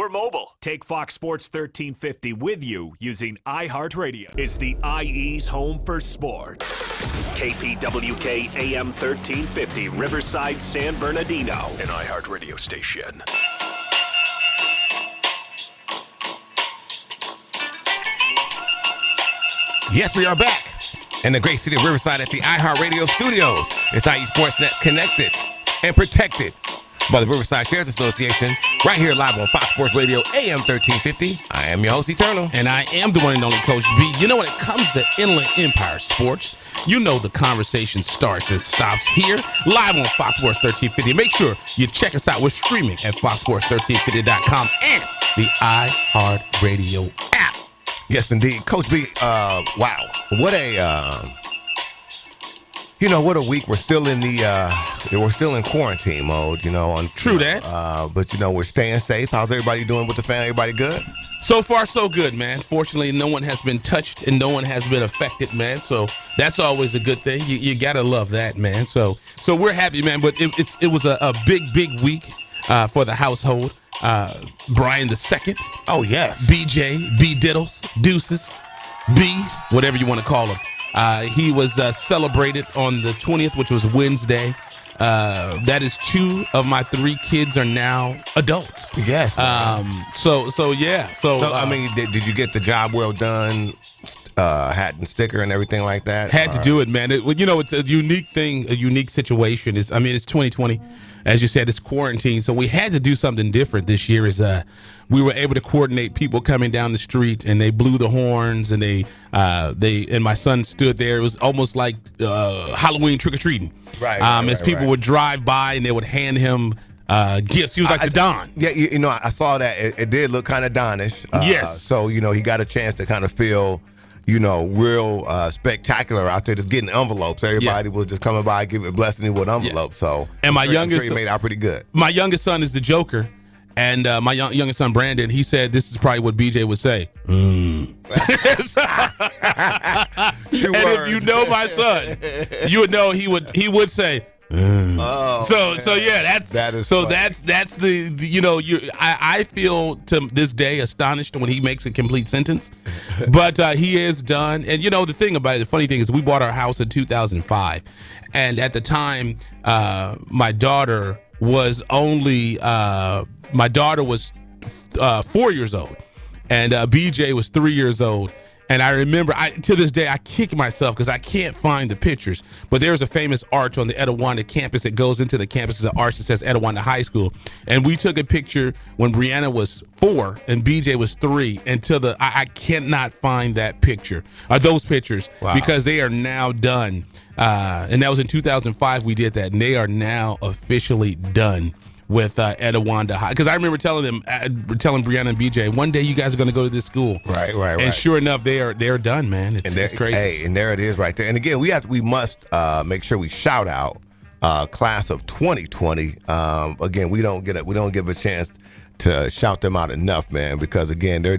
We're mobile. Take Fox Sports 1350 with you using iHeartRadio. It's the IE's home for sports. KPWK AM 1350, Riverside, San Bernardino. An iHeartRadio station. Yes, we are back in the great city of Riverside at the iHeartRadio studios. It's IE Sportsnet, connected and protected by the Riverside Sheriff's Association, right here live on Fox Sports Radio AM 1350. I am your host, Eternal. And I am the one and only Coach B. You know, when it comes to Inland Empire Sports, you know the conversation starts and stops here, live on Fox Sports 1350. Make sure you check us out. We're streaming at foxsports1350.com and the iHeartRadio app. Yes, indeed. Coach B, wow. What a, what a week. We're still in we're still in quarantine mode, True that. But, we're staying safe. How's everybody doing with the family? Everybody good? So far, so good, man. Fortunately, no one has been touched and no one has been affected, man. So that's always a good thing. You got to love that, man. So we're happy, man. But it was a big week for the household. Brian the second. Oh, yes. BJ, B Diddles, Deuces, B, whatever you want to call him. He was celebrated on the 20th, which was Wednesday. That is 2 of my 3 kids are now adults. Yes. Yeah. Did you get the job well done? Hat and sticker and everything like that? Had to do it, man. It's a unique thing, a unique situation. It's 2020. As you said, it's quarantine, so we had to do something different this year. We were able to coordinate people coming down the street, and they blew the horns, and and my son stood there. It was almost like Halloween trick-or-treating. As people would drive by, and they would hand him gifts. He was like the Don. Yeah, I saw that. It did look kind of Donish. Yes. So, he got a chance to kind of feel real spectacular out there, just getting envelopes. Everybody was just coming by, giving blessing with envelopes. So, and I'm sure you made out pretty good. My youngest son is the Joker, and my youngest son Brandon, he said this is probably what BJ would say. And if you know my son, you would know he would say. That's I feel to this day astonished when he makes a complete sentence, but he is done. And the thing about it, the funny thing is, we bought our house in 2005, and at the time, my daughter was 4 years old, and BJ was 3 years old. And I remember, to this day, I kick myself because I can't find the pictures. But there's a famous arch on the Etiwanda campus that goes into the campus. It's an arch that says Etiwanda High School. And we took a picture when Brianna was 4 and BJ was 3. I cannot find that picture, or those pictures, because they are now done. And that was in 2005 we did that. And they are now officially done with Etiwanda High, because I remember telling Brianna and BJ, one day you guys are going to go to this school. Right. And sure enough, they're done, man. It's crazy. Hey, and there it is, right there. And again, we must make sure we shout out class of 2020. Again, we don't give a chance to shout them out enough, man, because again, they're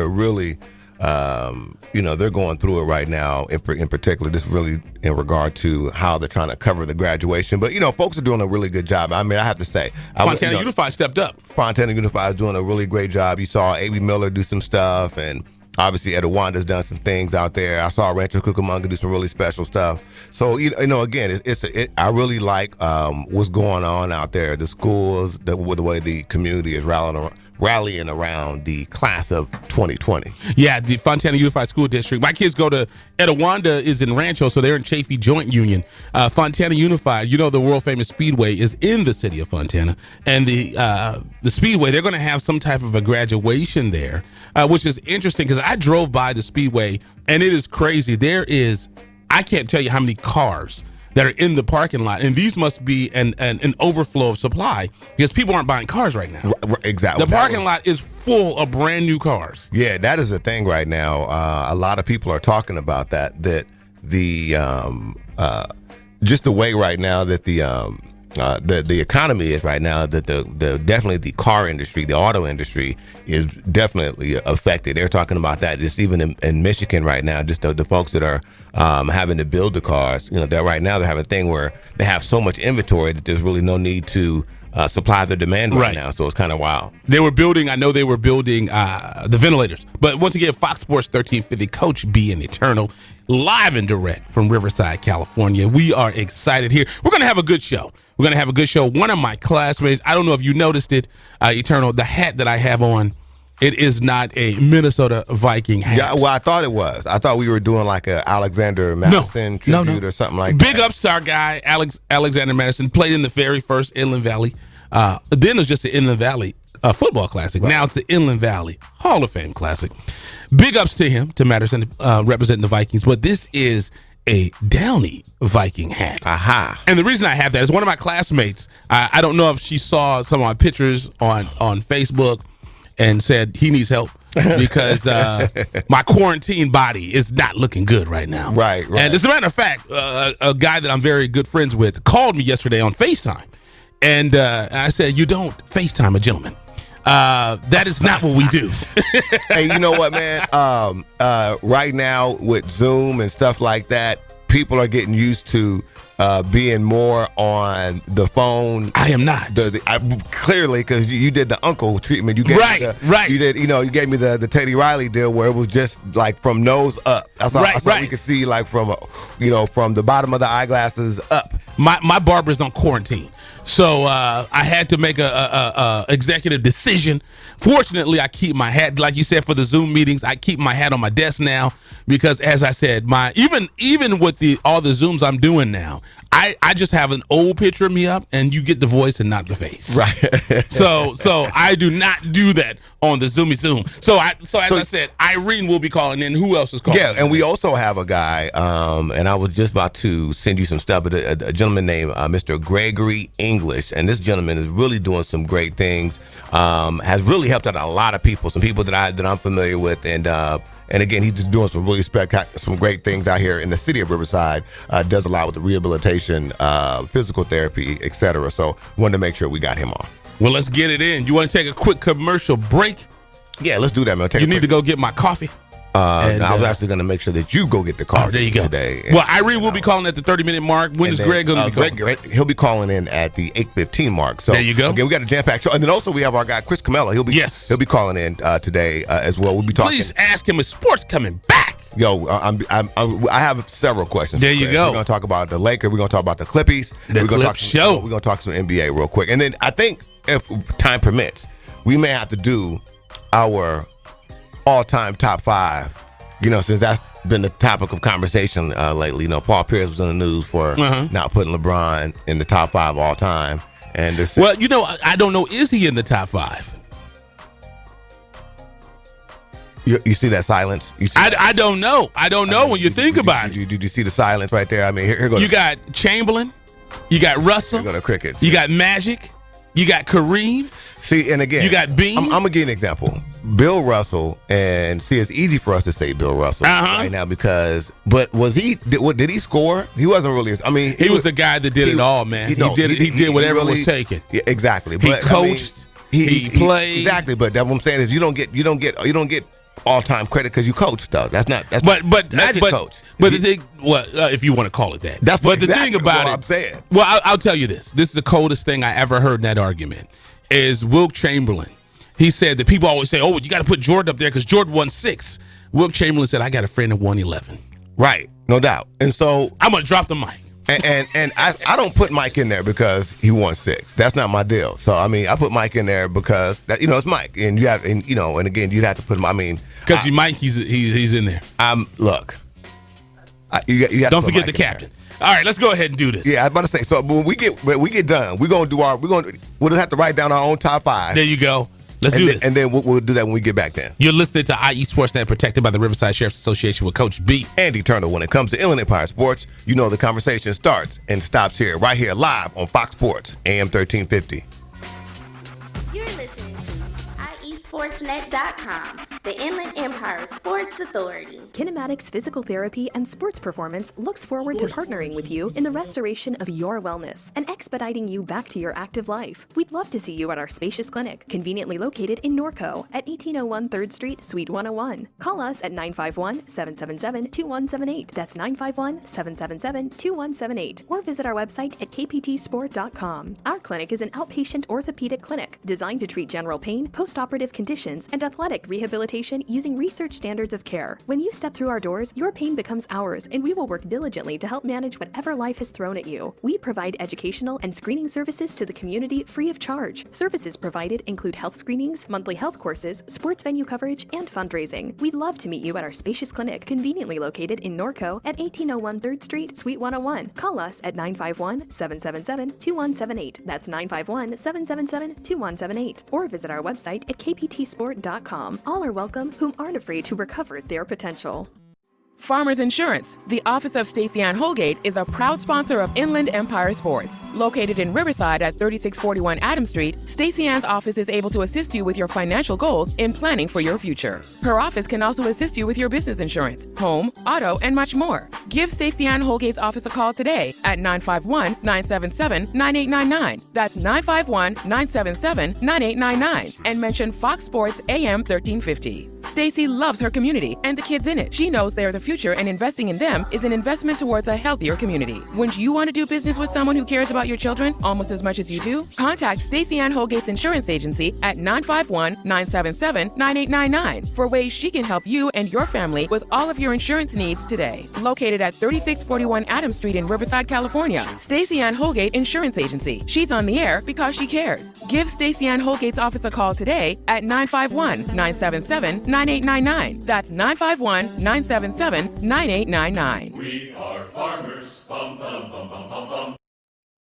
really. They're going through it right now, in particular, just really in regard to how they're trying to cover the graduation. But, folks are doing a really good job. I mean, I have to say. Fontana Unified stepped up. Fontana Unified is doing a really great job. You saw A.B. Miller do some stuff, and obviously Etiwanda's done some things out there. I saw Rancho Cucamonga do some really special stuff. So, again, I really like what's going on out there. The schools, the way the community is rallying around the class of 2020. Yeah, the Fontana Unified School District. My kids go to Etiwanda is in Rancho, so they're in Chaffee Joint Union. Fontana Unified, the world famous Speedway is in the city of Fontana, and the Speedway, they're going to have some type of a graduation there, which is interesting because I drove by the Speedway and it is crazy. I can't tell you how many cars that are in the parking lot, and these must be an overflow of supply because people aren't buying cars right now. Exactly. The parking lot is full of brand new cars. Yeah, that is the thing right now. A lot of people are talking about that the just the way right now that the economy is right now, that the definitely the car industry, the auto industry is definitely affected. They're talking about that just even in Michigan right now, just the folks that are having to build the cars, that right now they're having a thing where they have so much inventory that there's really no need to supply the demand right now. So it's kind of wild. They were building. I know they were building the ventilators. But once again, Fox Sports 1350, Coach B and Eternal, live and direct from Riverside, California. We are excited here. We're going to have a good show. One of my classmates, I don't know if you noticed it, Eternal, the hat that I have on, it is not a Minnesota Viking hat. Yeah, well, I thought it was. I thought we were doing like a Alexander Madison tribute or something like that. Big ups to our guy, Alexander Madison, played in the very first Inland Valley. Then it was just the Inland Valley Football Classic. Right. Now it's the Inland Valley Hall of Fame Classic. Big ups to him, to Madison, representing the Vikings. But this is a Downey Viking hat. Aha. And the reason I have that is one of my classmates, I don't know if she saw some of my pictures on Facebook and said he needs help because my quarantine body is not looking good right now. Right. And as a matter of fact, a guy that I'm very good friends with called me yesterday on FaceTime. And I said, you don't FaceTime a gentleman. That is not what we do. Hey, you know what, man? Right now with Zoom and stuff like that, people are getting used to being more on the phone. I am not. Clearly, because you did the uncle treatment. You gave right. You did. You gave me the Teddy Riley deal where it was just like from nose up. That's all we could see, like from from the bottom of the eyeglasses up. My barber's on quarantine, so I had to make a executive decision. Fortunately, I keep my hat, like you said, for the Zoom meetings. I keep my hat on my desk now because, as I said, even with all the Zooms I'm doing now, I just have an old picture of me up, and you get the voice and not the face. Right. So I do not do that on the Zoom. So as I said, Irene will be calling in. Who else is calling? Yeah, and we also have a guy, and I was just about to send you some stuff, but a gentleman named Mr. Gregory English, and this gentleman is really doing some great things. Has really helped out a lot of people, some people that I'm familiar with, and again, he's just doing some really some great things out here in the city of Riverside. Does a lot with the rehabilitation, physical therapy, etc. So wanted to make sure we got him on. Well, let's get it in. You want to take a quick commercial break? Yeah, let's do that, man. You need to go get my coffee. I was actually going to make sure that you go get the coffee there you go. Today. Well, Irene will be calling at the 30-minute mark. When is Greg going to be calling? He'll be calling in at the 8:15 mark. So there you go. Again, we got a jam-packed show. And then also we have our guy, Chris Camella. He'll be calling in today as well. We'll be talking. Please ask him if sports coming back. Yo, I have several questions. There you go. We're going to talk about the Lakers. We're going to talk about the Clippies. We're going to talk some NBA real quick. And then I think if time permits, we may have to do our all-time top 5. Since that's been the topic of conversation lately. Paul Pierce was in the news for not putting LeBron in the top 5 all time. And I don't know. Is he in the top 5? You see that silence? I don't know. I don't know when you think about it. Did you see the silence right there? I mean, here goes. You got Chamberlain. You got Russell. Here go the crickets. You got Magic. You got Kareem. See, and again, you got Bean. I'm gonna give you an example. Bill Russell, and see, it's easy for us to say Bill Russell right now but was he? Did he score? He wasn't really. I mean, he was the guy that did it all, man. He did whatever was taken. Yeah, exactly. He coached. He played. Exactly. But that's what I'm saying is you don't get all-time credit because you coached though. That's Magic coach. But the thing, if you want to call it that. But the thing about it, I'm saying. Well, I'll tell you this. This is the coldest thing I ever heard in that argument. Is Wilt Chamberlain. He said that people always say, "Oh, you got to put Jordan up there because Jordan won 6." Wilt Chamberlain said, "I got a friend that won 11." Right, no doubt. And so I'm gonna drop the mic. And I don't put Mike in there because he won 6. That's not my deal. So I mean, I put Mike in there because it's Mike, and you have, and again, you'd have to put him. I mean, because Mike, he's in there. Look, you have don't forget the captain. All right, let's go ahead and do this. Yeah, I was about to say. So when we get done, we'll have to write down our own top 5. There you go. Let's do this. And then we'll do that when we get back then. You're listening to IE Sportsnet, protected by the Riverside Sheriff's Association with Coach B. And Eternal. When it comes to Inland Empire Sports, the conversation starts and stops here, right here, live on Fox Sports, AM 1350. You're listening to IE Sports. FoxSportsNet.com, the Inland Empire Sports Authority. Kinematics Physical Therapy and Sports Performance looks forward to partnering with you in the restoration of your wellness and expediting you back to your active life. We'd love to see you at our spacious clinic, conveniently located in Norco at 1801 3rd Street, Suite 101. Call us at 951-777-2178. That's 951-777-2178. Or visit our website at kptsport.com. Our clinic is an outpatient orthopedic clinic designed to treat general pain, post-operative conditions, and athletic rehabilitation using research standards of care. When you step through our doors, your pain becomes ours, and we will work diligently to help manage whatever life has thrown at you. We provide educational and screening services to the community free of charge. Services provided include health screenings, monthly health courses, sports venue coverage, and fundraising. We'd love to meet you at our spacious clinic, conveniently located in Norco at 1801 3rd Street, Suite 101. Call us at 951-777-2178. That's 951-777-2178. Or visit our website at kptsport.com. All are welcome whom aren't afraid to recover their potential. Farmers Insurance, the office of Stacey Ann Holgate, is a proud sponsor of Inland Empire Sports. Located in Riverside at 3641 Adams Street, Stacey Ann's office is able to assist you with your financial goals in planning for your future. Her office can also assist you with your business insurance, home, auto, and much more. Give Stacey Ann Holgate's office a call today at 951-977-9899. That's 951-977-9899. And mention Fox Sports AM 1350. Stacey loves her community and the kids in it. She knows they are the future, and investing in them is an investment towards a healthier community. Wouldn't you want to do business with someone who cares about your children almost as much as you do? Contact Stacey Ann Holgate's insurance agency at 951-977-9899 for ways she can help you and your family with all of your insurance needs today. Located at 3641 Adams Street in Riverside, California, Stacey Ann Holgate Insurance Agency. She's on the air because she cares. Give Stacey Ann Holgate's office a call today at 951-977-9899. That's 951-977-9899. We are farmers. Bum, bum, bum, bum, bum, bum.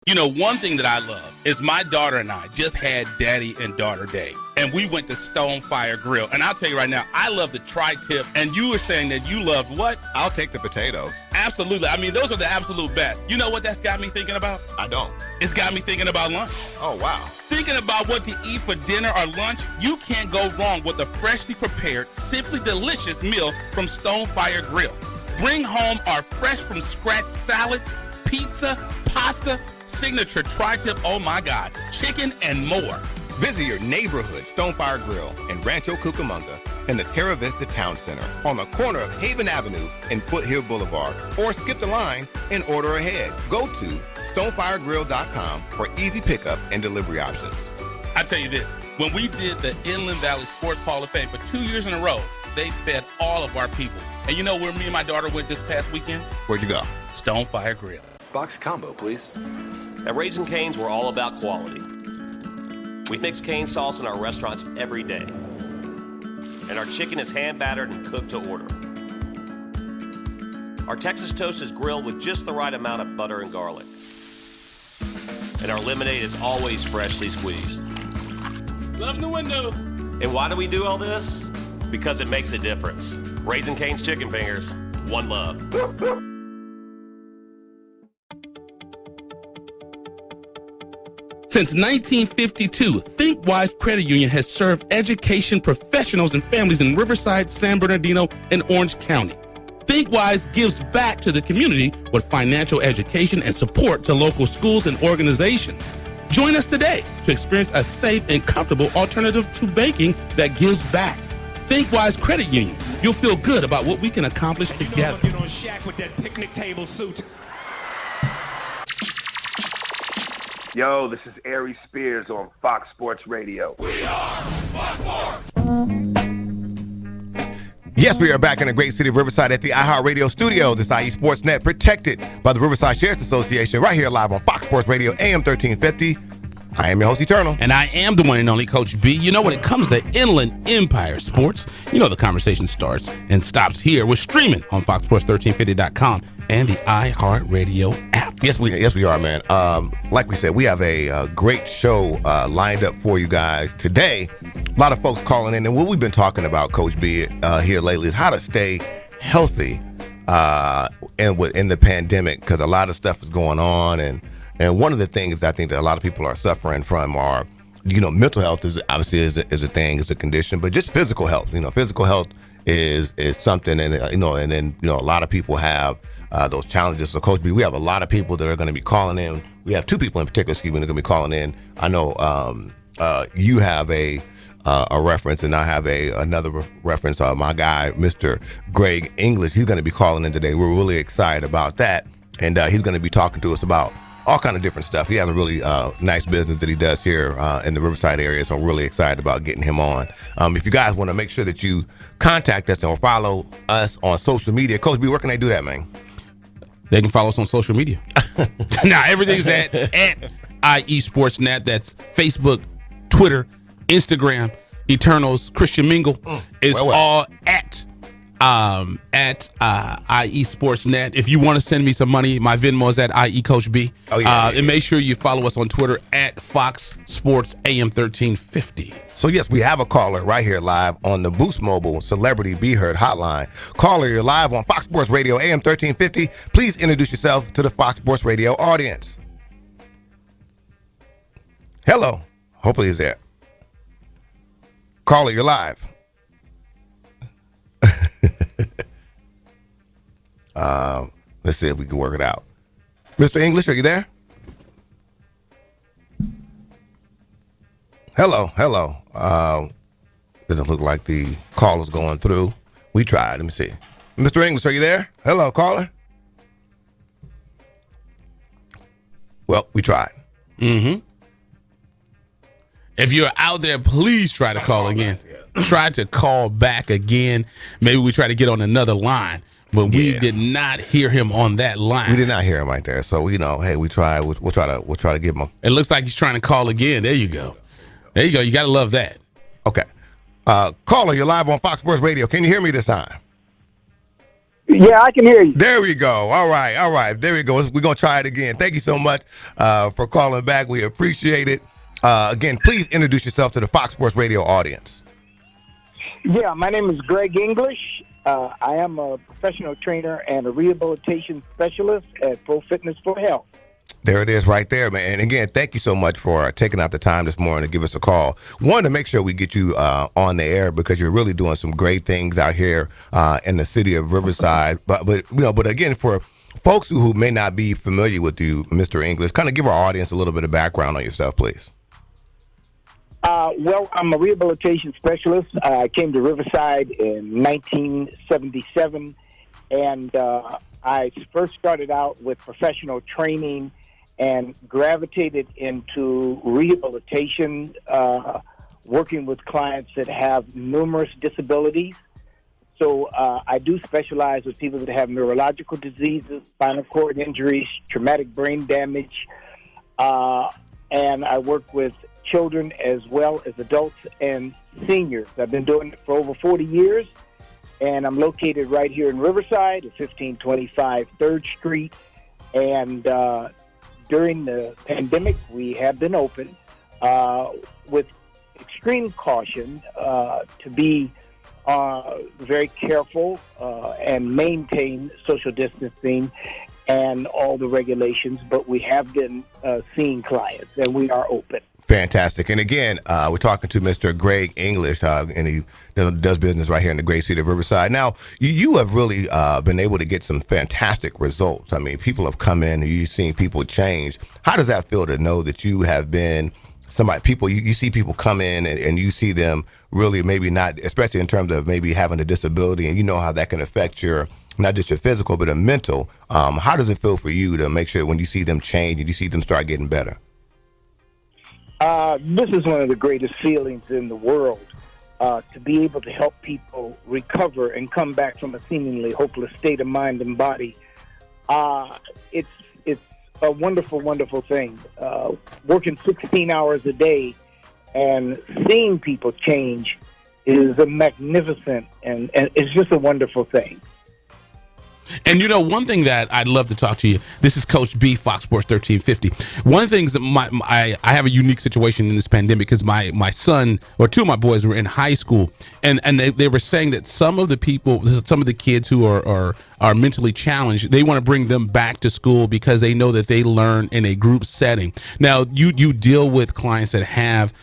You know, one thing that I love is my daughter and I just had Daddy and Daughter Day. And we went to Stonefire Grill. And I'll tell you right now, I love the tri-tip. And you were saying that you loved what? I'll take the potatoes. Absolutely. I mean, those are the absolute best. You know what that's got me thinking about? I don't. It's got me thinking about lunch. Oh, wow. Thinking about what to eat for dinner or lunch, you can't go wrong with a freshly prepared, simply delicious meal from Stonefire Grill. Bring home our fresh from scratch salad, pizza, pasta, signature tri-tip, oh my God, chicken and more. Visit your neighborhood Stonefire Grill in Rancho Cucamonga in the Terra Vista Town Center on the corner of Haven Avenue and Foothill Boulevard, or skip the line and order ahead. Go to stonefiregrill.com for easy pickup and delivery options. I tell you this, when we did the Inland Valley Sports Hall of Fame for 2 years in a row, they fed all of our people. And you know where me and my daughter went this past weekend? Where'd you go? Stonefire Grill. Box combo, please. At Raising Cane's, we're all about quality. We mix cane sauce in our restaurants every day. And our chicken is hand battered and cooked to order. Our Texas toast is grilled with just the right amount of butter and garlic. And our lemonade is always freshly squeezed. Love the window. And why do we do all this? Because it makes a difference. Raising Cane's Chicken Fingers, one love. Since 1952, ThinkWise Credit Union has served education professionals and families in Riverside, San Bernardino, and Orange County. ThinkWise gives back to the community with financial education and support to local schools and organizations. Join us today to experience a safe and comfortable alternative to banking that gives back. ThinkWise Credit Union. You'll feel good about what we can accomplish together. You know, Shaq with that picnic table suit. Yo, this is Aries Spears on Fox Sports Radio. We are Fox Sports. Yes, we are back in the great city of Riverside at the iHeartRadio studio. This IE Sports Net, protected by the Riverside Sheriff's Association, right here live on Fox Sports Radio, AM 1350. I am your host, Eternal. And I am the one and only Coach B. You know, when it comes to Inland Empire Sports, you know the conversation starts and stops here. We're streaming on FoxSports1350.com and the iHeartRadio app. Yes, we are, man. Like we said, we have a great show lined up for you guys today. A lot of folks calling in, and what we've been talking about, Coach B, here lately is how to stay healthy in the pandemic, because a lot of stuff is going on, and one of the things I think that a lot of people are suffering from are mental health is obviously is a thing, is a condition, but just physical health. Physical health is something, and and then a lot of people have those challenges. So Coach B, we have a lot of people that are going to be calling in. We have two people in particular, that are going to be calling in. I know you have a reference, and I have another reference. My guy, Mr. Greg English, he's going to be calling in today. We're really excited about that, and he's going to be talking to us about all kind of different stuff. He has a really nice business that he does here in the Riverside area, so I'm really excited about getting him on. If you guys want to make sure that you contact us or follow us on social media, Coach B, where can they do that, man? They can follow us on social media. Now, everything's at IE Sportsnet. That's Facebook, Twitter, Instagram, Eternals, Christian Mingle. It's all at IE Sportsnet. If you want to send me some money, my Venmo is at IE Coach B. And make sure you follow us on Twitter at Fox Sports AM 1350. So yes, we have a caller right here live on the Boost Mobile Celebrity Be Heard hotline. Caller, you're live on Fox Sports Radio AM 1350. Please introduce yourself to the Fox Sports Radio audience. Hello. Hopefully he's there. Caller, you're live. Let's see if we can work it out. Mr. English, are you there? Hello. Doesn't look like the call is going through. We tried. Let me see. Mr. English, are you there? Hello, caller. Well, we tried. Mm-hmm. If you're out there, please try to call again. Try to call back again. Maybe we try to get on another line. But we did not hear him on that line. We did not hear him right there. So hey, we try. We'll try to give him. It looks like he's trying to call again. There you go. You gotta love that. Okay, caller, you're live on Fox Sports Radio. Can you hear me this time? Yeah, I can hear you. There we go. All right. There we go. We're gonna try it again. Thank you so much for calling back. We appreciate it. Again, please introduce yourself to the Fox Sports Radio audience. Yeah, my name is Greg English. I am a professional trainer and a rehabilitation specialist at Pro Fitness for Health. There it is right there, man. And again, thank you so much for taking out the time this morning to give us a call. Wanted to make sure we get you on the air because you're really doing some great things out here in the city of Riverside. But again, for folks who may not be familiar with you, Mr. English, kind of give our audience a little bit of background on yourself, please. Well, I'm a rehabilitation specialist. I came to Riverside in 1977, and I first started out with professional training and gravitated into rehabilitation, working with clients that have numerous disabilities. So I do specialize with people that have neurological diseases, spinal cord injuries, traumatic brain damage, and I work with children as well as adults and seniors. I've been doing it for over 40 years, and I'm located right here in Riverside at 1525 3rd Street. And during the pandemic, we have been open with extreme caution to be very careful and maintain social distancing and all the regulations, but we have been seeing clients, and we are open. Fantastic. And again, we're talking to Mr. Greg English, and he does business right here in the great city of Riverside. Now, you have really been able to get some fantastic results. I mean, people have come in and you've seen people change. How does that feel to know that you have been somebody, you see people come in and you see them really maybe not, especially in terms of maybe having a disability, and you know how that can affect your, not just your physical, but a mental. How does it feel for you to make sure when you see them change and you see them start getting better? This is one of the greatest feelings in the world, to be able to help people recover and come back from a seemingly hopeless state of mind and body. It's a wonderful, wonderful thing. Working 16 hours a day and seeing people change is a magnificent and it's just a wonderful thing. And one thing that I'd love to talk to you. This is Coach B, Fox Sports 1350. One of the things that I have a unique situation in this pandemic because my son or two of my boys were in high school, and they were saying that some of the kids who are mentally challenged, they want to bring them back to school because they know that they learn in a group setting. Now, you deal with clients that have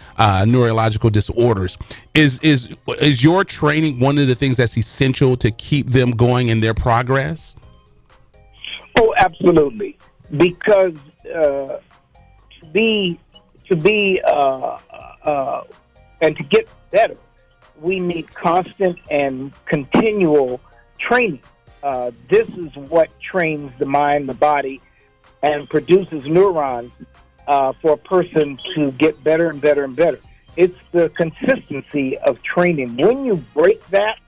neurological disorders. Is your training one of the things that's essential to keep them going in their progress? Oh, absolutely. Because to be and to get better, we need constant and continual training. This is what trains the mind, the body, and produces neurons for a person to get better and better and better. It's the consistency of training. When you break that,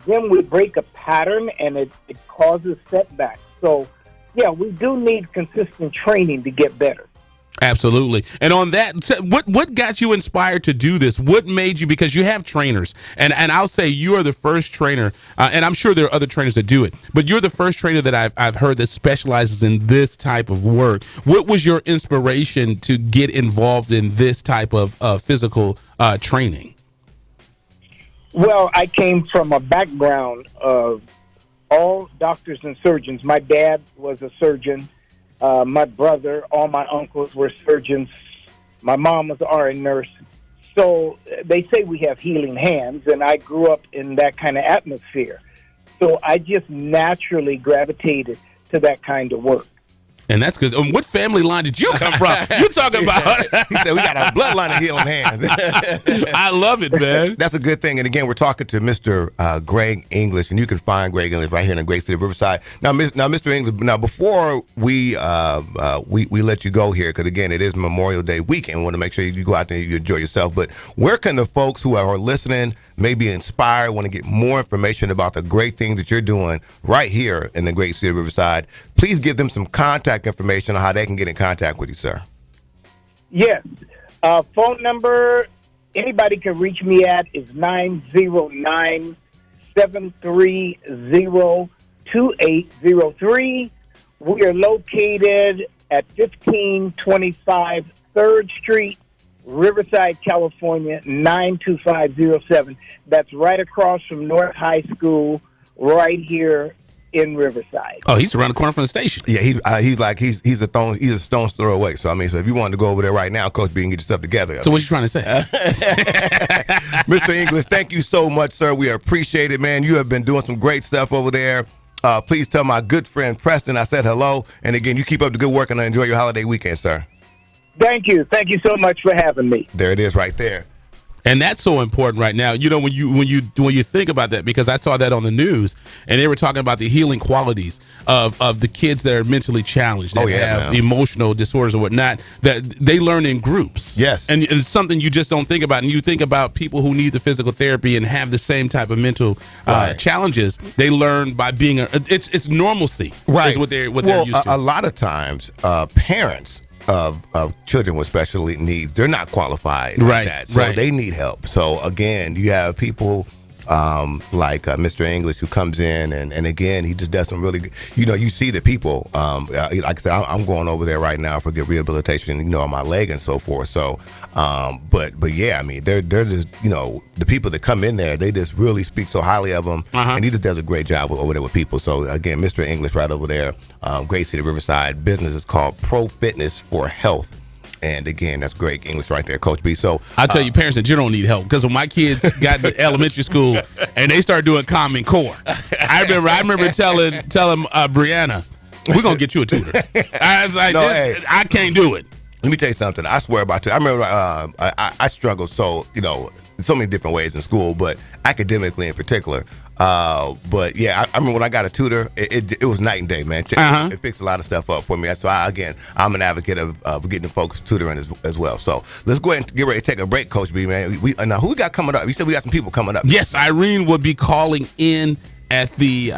then we break a pattern, and it causes setbacks. So, yeah, we do need consistent training to get better. Absolutely. And on that, what got you inspired to do this? What made you, because you have trainers, and I'll say you are the first trainer, and I'm sure there are other trainers that do it, but you're the first trainer that I've heard that specializes in this type of work. What was your inspiration to get involved in this type of physical training? Well, I came from a background of all doctors and surgeons. My dad was a surgeon. My brother, all my uncles were surgeons. My mom was an RN nurse. So they say we have healing hands, and I grew up in that kind of atmosphere. So I just naturally gravitated to that kind of work. And that's because, what family line did you come from? You talking about? He said we got a bloodline of healing hands. I love it, man. That's a good thing. And again, we're talking to Mr. Greg English, and you can find Greg English right here in the great city of Riverside. Now, Mr. English. Now, before we let you go here, because again, it is Memorial Day weekend. We want to make sure you go out there and you enjoy yourself. But where can the folks who are listening, maybe inspired, want to get more information about the great things that you're doing right here in the great city of Riverside, please give them some contact information on how they can get in contact with you, sir. Yes. Phone number anybody can reach me at is 909-730-2803. We are located at 1525 3rd Street, Riverside, California, 92507. That's right across from North High School, right here in Riverside. Oh, he's around the corner from the station. Yeah, he's a stone's throw away. So I mean, so if you wanted to go over there right now, Coach B, and get yourself together. So what you trying to say? Mr. English, thank you so much, sir. We appreciate it, man. You have been doing some great stuff over there. Please tell my good friend Preston I said hello. And again, you keep up the good work and enjoy your holiday weekend, sir. Thank you. Thank you so much for having me. There it is right there. And that's so important right now. When you think about that, because I saw that on the news, and they were talking about the healing qualities of the kids that are mentally challenged, that have emotional disorders or whatnot, that they learn in groups. Yes. And it's something you just don't think about. And you think about people who need the physical therapy and have the same type of mental challenges. They learn by being it's normalcy. Right. Is what they're used to. A lot of times, parents of children with special needs, they're not qualified like that. So they need help. So again, you have people like Mr. English who comes in and again, he just does some really, you see the people, like I said, I'm going over there right now for good rehabilitation, on my leg and so forth. So, but yeah, I mean, they're just, the people that come in there, they just really speak so highly of him, and he just does a great job over there with people. So again, Mr. English right over there, great city, Riverside. Business is called Pro Fitness for Health. And again, that's great English right there, Coach B. So I tell you, parents in general need help, because when my kids got to elementary school and they started doing Common Core, I remember telling Brianna, "We're gonna get you a tutor." I was like, I can't do it. Let me tell you something. I swear about you. I remember I struggled so many different ways in school, but academically in particular. But yeah, I remember when I got a tutor, it was night and day, man. It fixed a lot of stuff up for me. So I'm an advocate of getting folks tutoring as well. So let's go ahead and get ready to take a break, Coach B, man. Now who we got coming up? You said we got some people coming up. Yes, Irene will be calling in at the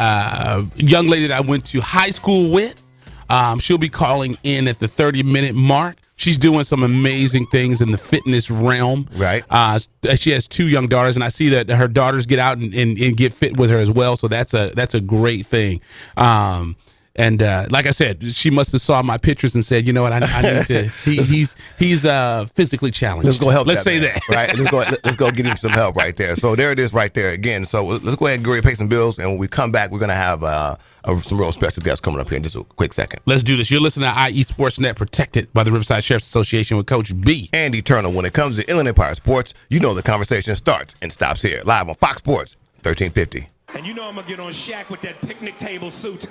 young lady that I went to high school with. She'll be calling in at the 30-minute mark. She's doing some amazing things in the fitness realm. Right. She has 2 young daughters, and I see that her daughters get out and get fit with her as well. So that's a great thing. And like I said, she must have saw my pictures and said, you know what, I need to. He's physically challenged. Let's go help. Let's say that. Right. Let's go get him some help right there. So there it is right there again. So let's go ahead and go and pay some bills, and when we come back, we're gonna have some real special guests coming up here in just a quick second. Let's do this. You're listening to IE Sportsnet, protected by the Riverside Sheriff's Association with Coach B. And Eternal. When it comes to Inland Empire Sports, you know the conversation starts and stops here, live on Fox Sports 1350. And you know I'm gonna get on Shaq with that picnic table suit.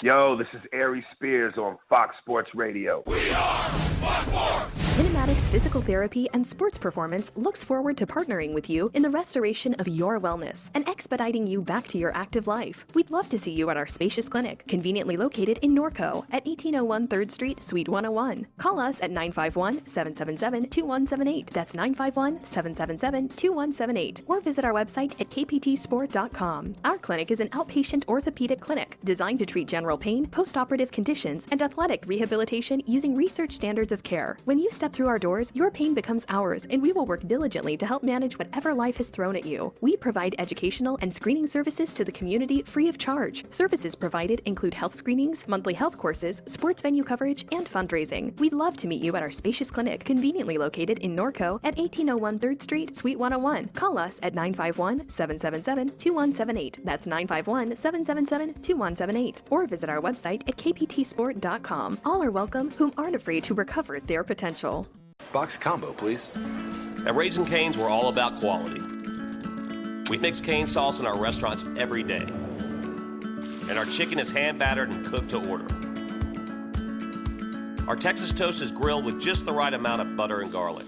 Yo, this is Aries Spears on Fox Sports Radio. We are Fox Sports. Kinematics Physical Therapy and Sports Performance looks forward to partnering with you in the restoration of your wellness and expediting you back to your active life. We'd love to see you at our spacious clinic, conveniently located in Norco at 1801 3rd Street, Suite 101. Call us at 951-777-2178. That's 951-777-2178. Or visit our website at kptsport.com. Our clinic is an outpatient orthopedic clinic designed to treat general pain, post-operative conditions, and athletic rehabilitation using research standards of care. When you step through our doors, your pain becomes ours, and we will work diligently to help manage whatever life has thrown at you. We provide educational and screening services to the community free of charge. Services provided include health screenings, monthly health courses, sports venue coverage, and fundraising. We'd love to meet you at our spacious clinic, conveniently located in Norco at 1801 3rd Street, Suite 101. Call us at 951-777-2178. That's 951-777-2178. Or visit our website at kptsport.com. All are welcome whom aren't afraid to recover their potential. Box combo, please. At Raising Cane's, we're all about quality. We mix cane sauce in our restaurants every day. And our chicken is hand battered and cooked to order. Our Texas toast is grilled with just the right amount of butter and garlic.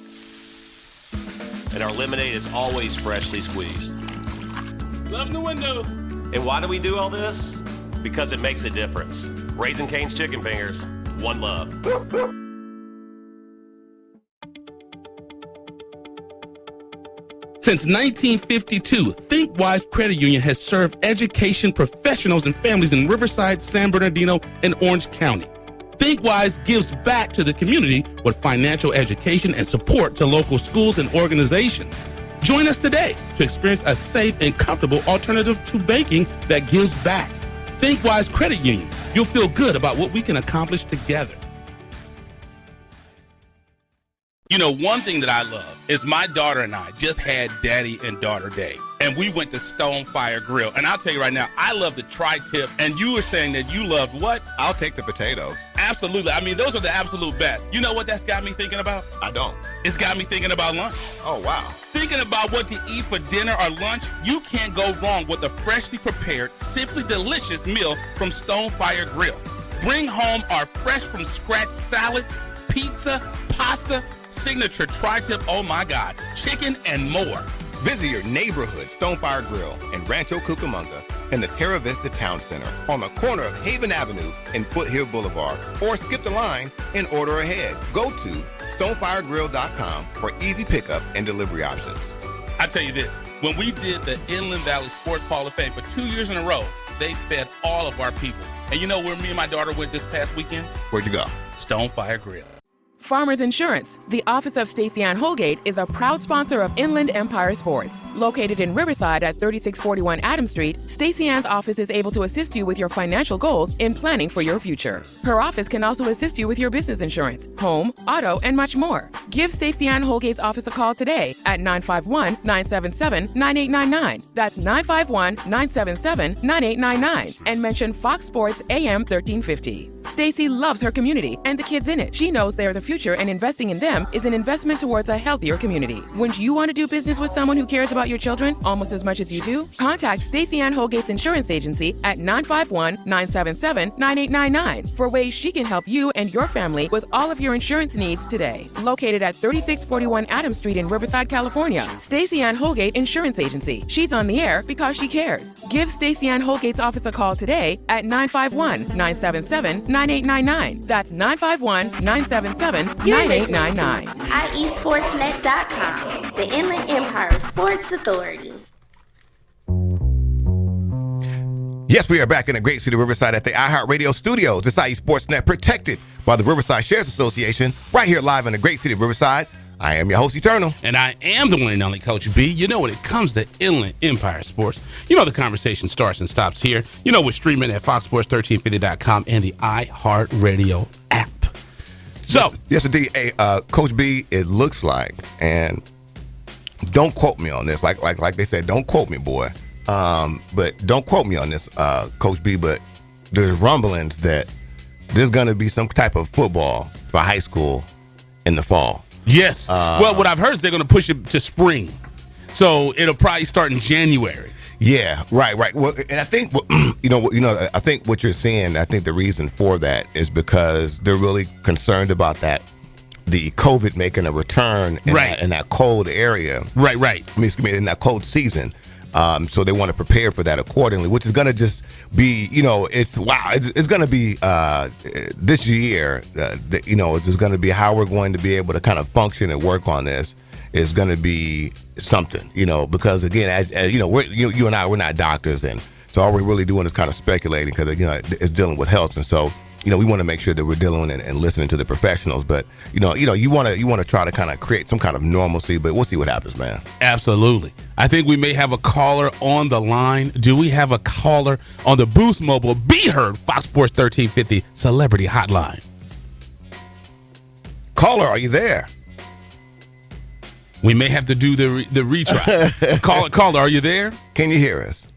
And our lemonade is always freshly squeezed. Love the window. And why do we do all this? Because it makes a difference. Raising Cane's Chicken Fingers, one love. Since 1952, ThinkWise Credit Union has served education professionals and families in Riverside, San Bernardino, and Orange County. ThinkWise gives back to the community with financial education and support to local schools and organizations. Join us today to experience a safe and comfortable alternative to banking that gives back. ThinkWise Credit Union. You'll feel good about what we can accomplish together. You know, one thing that I love is my daughter and I just had Daddy and Daughter Day, and we went to Stonefire Grill. And I'll tell you right now, I love the tri-tip, and you were saying that you loved what? I'll take the potatoes. Absolutely. I mean, those are the absolute best. You know what that's got me thinking about? I don't. It's got me thinking about lunch. Oh, wow. Thinking about what to eat for dinner or lunch, you can't go wrong with a freshly prepared, simply delicious meal from Stonefire Grill. Bring home our fresh from scratch salads, pizza, pasta, signature tri-tip, oh my God, chicken and more. Visit your neighborhood Stonefire Grill in Rancho Cucamonga in the Terra Vista Town Center on the corner of Haven Avenue and Foothill Boulevard, or skip the line and order ahead. Go to stonefiregrill.com for easy pickup and delivery options. I tell you this, when we did the Inland Valley Sports Hall of Fame for 2 years in a row, they fed all of our people. And you know where me and my daughter went this past weekend? Where'd you go? Stonefire Grill. Farmers Insurance, the office of Stacey Ann Holgate, is a proud sponsor of Inland Empire Sports. Located in Riverside at 3641 Adams Street, Stacey Ann's office is able to assist you with your financial goals in planning for your future. Her office can also assist you with your business insurance, home, auto, and much more. Give Stacey Ann Holgate's office a call today at 951-977-9899. That's 951-977-9899. And mention Fox Sports AM 1350. Stacey loves her community and the kids in it. She knows they are the future, and investing in them is an investment towards a healthier community. Wouldn't you want to do business with someone who cares about your children almost as much as you do? Contact Stacey Ann Holgate's insurance agency at 951-977-9899 for ways she can help you and your family with all of your insurance needs today. Located at 3641 Adams Street in Riverside, California, Stacey Ann Holgate Insurance Agency. She's on the air because she cares. Give Stacey Ann Holgate's office a call today at 951-977-9899. That's 951-977-9899. IESportsnet.com, the Inland Empire Sports Authority. Yes, we are back in the great city of Riverside at the iHeartRadio studios. This IE Sportsnet, protected by the Riverside Sheriff's Association, right here live in the great city of Riverside. I am your host, Eternal. And I am the one and only Coach B. You know, when it comes to Inland Empire Sports, you know the conversation starts and stops here. You know, we're streaming at foxsports1350.com and the iHeartRadio app. So, yes, indeed. Hey, Coach B, it looks like, and don't quote me on this, like they said, don't quote me, boy. But don't quote me on this, Coach B, but there's rumblings that there's going to be some type of football for high school in the fall. Yes. Well, what I've heard is they're going to push it to spring. So it'll probably start in January. Yeah, right. Well, and I think, I think what you're seeing, I think the reason for that is because they're really concerned about the COVID making a return in, in that cold area. Right. In that cold season. So they want to prepare for that accordingly, which is going to just be, it's going to be this year, it's just going to be how we're going to be able to kind of function and work on this is going to be something, because again, as you and I, we're not doctors, and so all we're really doing is kind of speculating because, it's dealing with health. And so, we want to make sure that we're dealing and listening to the professionals, but you want to try to kind of create some kind of normalcy, but we'll see what happens, man. Absolutely. I think we may have a caller on the line. Do we have a caller on the Boost Mobile Be Heard Fox Sports 1350 Celebrity Hotline? Caller, are you there? We may have to do the retry. Caller, are you there? Can you hear us?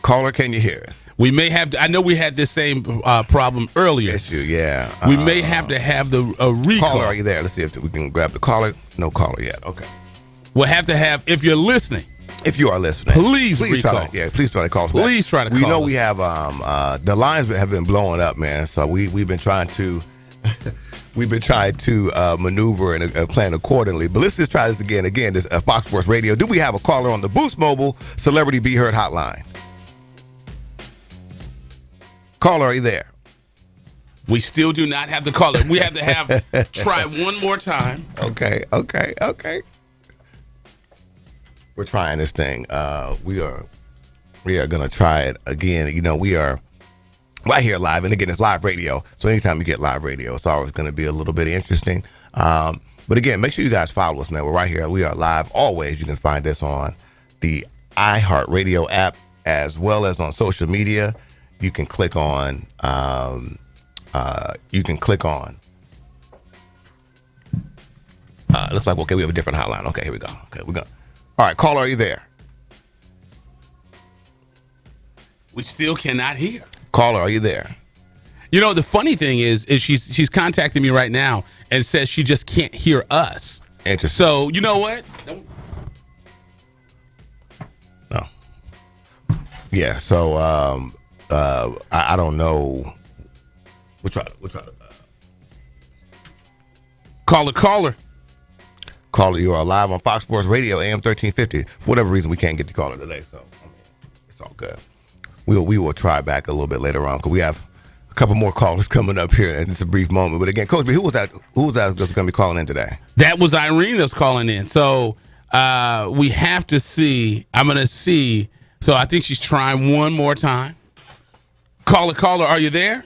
Caller, can you hear us? We may have to, I know we had this same problem earlier. Issue, yeah. We may have to have the recall. Caller, are you there? Let's see if we can grab the caller. No caller yet. Okay. We'll have to have, if you're listening. If you are listening. Please recall. Please try to call us back. Please try to call us. We know we have, the lines have been blowing up, man. So we've been trying to, maneuver and plan accordingly. But let's just try this again. Again, this Fox Sports Radio. Do we have a caller on the Boost Mobile Celebrity Be Heard Hotline? Caller, are you there? We still do not have the caller. We have to try one more time. Okay. We're trying this thing. We are gonna try it again. We are right here live, and again, it's live radio. So anytime you get live radio, it's always gonna be a little bit interesting. But again, make sure you guys follow us, man. We're right here. We are live always. You can find us on the iHeartRadio app as well as on social media. You can click on. Looks like we have a different hotline. Okay, here we go. Okay, we go. All right, caller, are you there? We still cannot hear. Caller, are you there? The funny thing is she's contacting me right now and says she just can't hear us. Interesting. So you know what? No. Yeah. So I don't know. We'll try to. Caller. Caller, you are live on Fox Sports Radio, AM 1350. For whatever reason, we can't get the caller today, so it's all good. We will try back a little bit later on because we have a couple more callers coming up here in just a brief moment. But again, Coach B, who was that that's going to be calling in today? That was Irene that's calling in. So we have to see. I'm going to see. So I think she's trying one more time. Caller, are you there?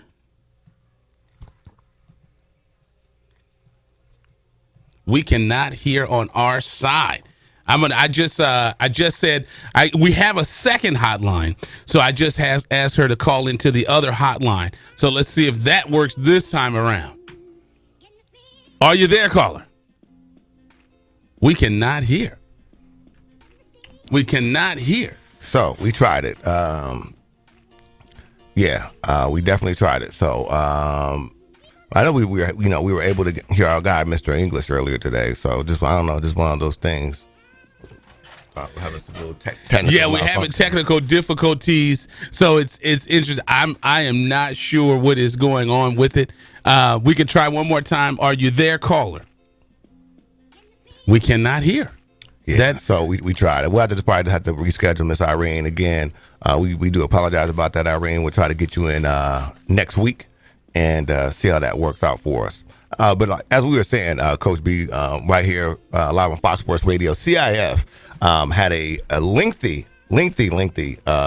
We cannot hear on our side. I just said we have a second hotline, so I just asked her to call into the other hotline. So let's see if that works this time around. Are you there, caller? We cannot hear. So we tried it. We definitely tried it. So I know we were able to hear our guy, Mr. English, earlier today. So just one of those things. We're having some little technical we're having technical difficulties. So it's interesting. I am not sure what is going on with it. We can try one more time. Are you there, caller? We cannot hear. Yeah, so we tried it. We'll probably have to reschedule Miss Irene again. We do apologize about that, Irene. We'll try to get you in next week and see how that works out for us. But as we were saying, Coach B, right here live on Fox Sports Radio, CIF had a lengthy lengthy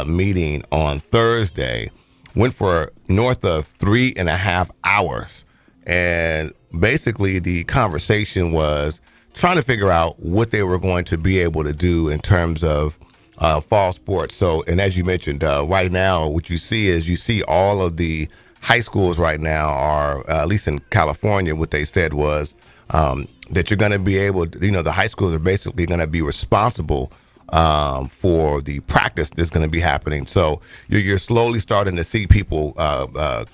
meeting on Thursday. Went for north of 3.5 hours. And basically the conversation was trying to figure out what they were going to be able to do in terms of fall sports. So, and as you mentioned, right now, what you see all of the high schools right now are, at least in California, what they said was that you're going to be able to, the high schools are basically going to be responsible for the practice that's going to be happening. So you're slowly starting to see people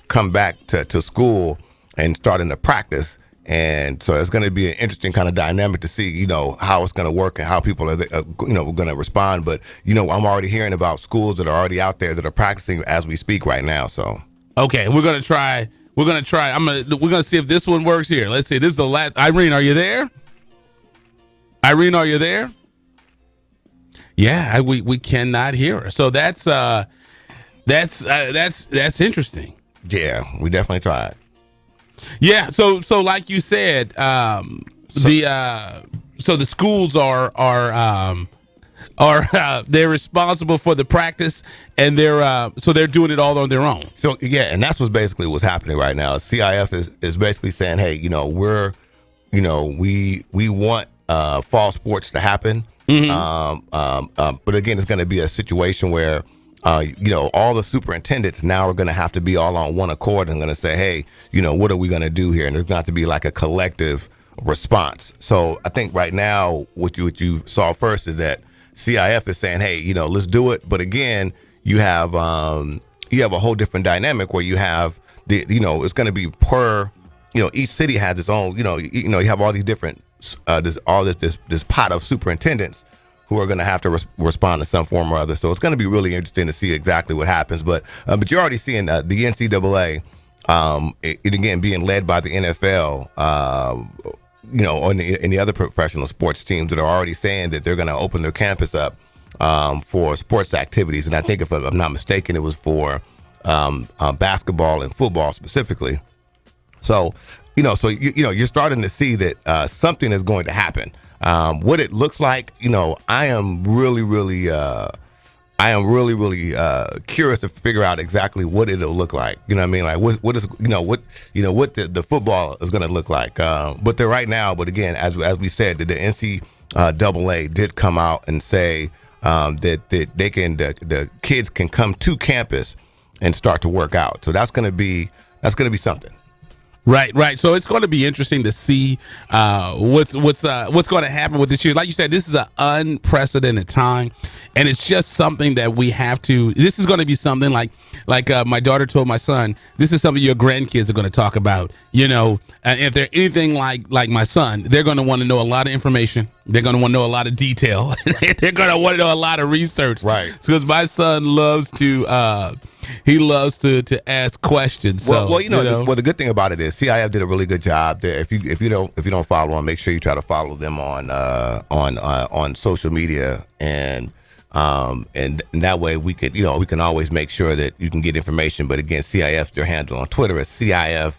come back to school and starting to practice. And so it's going to be an interesting kind of dynamic to see, how it's going to work and how people are, going to respond. But, I'm already hearing about schools that are already out there that are practicing as we speak right now. So, okay, we're going to try. We're going to see if this one works here. Let's see. This is the last. Irene, are you there? Irene, are you there? Yeah, we cannot hear her. So that's interesting. Yeah, we definitely tried. Yeah, so like you said, the schools are they're responsible for the practice, and they're doing it all on their own. So yeah, and that's what's happening right now. CIF is basically saying, hey, we want fall sports to happen. Mm-hmm. But again, it's going to be a situation where all the superintendents now are going to have to be all on one accord and going to say, hey, what are we going to do here? And there's going to have to be like a collective response. So I think right now what you saw first is that CIF is saying, hey, let's do it. But again, you have a whole different dynamic where you have it's going to be per, each city has its own, you have all these different, this pot of superintendents who are going to have to respond to some form or other. So it's going to be really interesting to see exactly what happens. But you're already seeing the NCAA, again, being led by the NFL, and the other professional sports teams that are already saying that they're going to open their campus up for sports activities. And I think if I'm not mistaken, it was for basketball and football specifically. So, you're starting to see that something is going to happen. What it looks like, I am really curious to figure out exactly what it'll look like. You know what I mean? Like what the football is going to look like. But they're right now. But again, as we said, the NCAA did come out and say that they can, the kids can come to campus and start to work out. So that's going to be something. Right. So it's going to be interesting to see what's going to happen with this year. Like you said, this is an unprecedented time, and it's just something that we have to. This is going to be something like my daughter told my son. This is something your grandkids are going to talk about. And if they're anything like my son, they're going to want to know a lot of information. They're going to want to know a lot of detail. They're going to want to know a lot of research. Right. Because my son loves to. He loves to ask questions. So, the good thing about it is CIF did a really good job there. If you don't follow them, make sure you try to follow them on social media, and that way we can always make sure that you can get information. But again, CIF, their handle on Twitter is CIF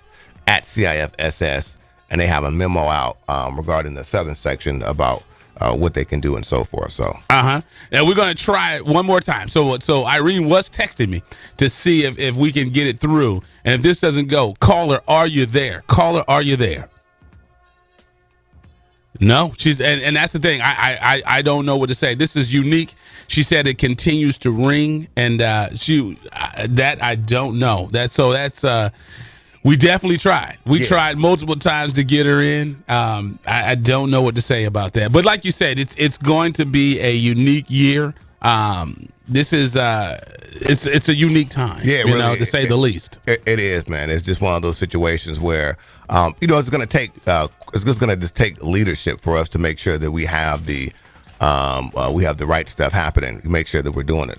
@CIFSS, and they have a memo out regarding the southern section about what they can do and so forth. So and we're going to try it one more time. So Irene was texting me to see if we can get it through, and if this doesn't go, caller, are you there? Caller, are you there? No, she's and that's the thing. I don't know what to say. This is unique. She said it continues to ring, and that I don't know. That's we definitely tried. We tried multiple times to get her in. I don't know what to say about that. But like you said, it's going to be a unique year. This is it's a unique time. Yeah, really, to say the least. It is, man. It's just one of those situations where it's going to take just take leadership for us to make sure that we have the right stuff happening. Make sure that we're doing it.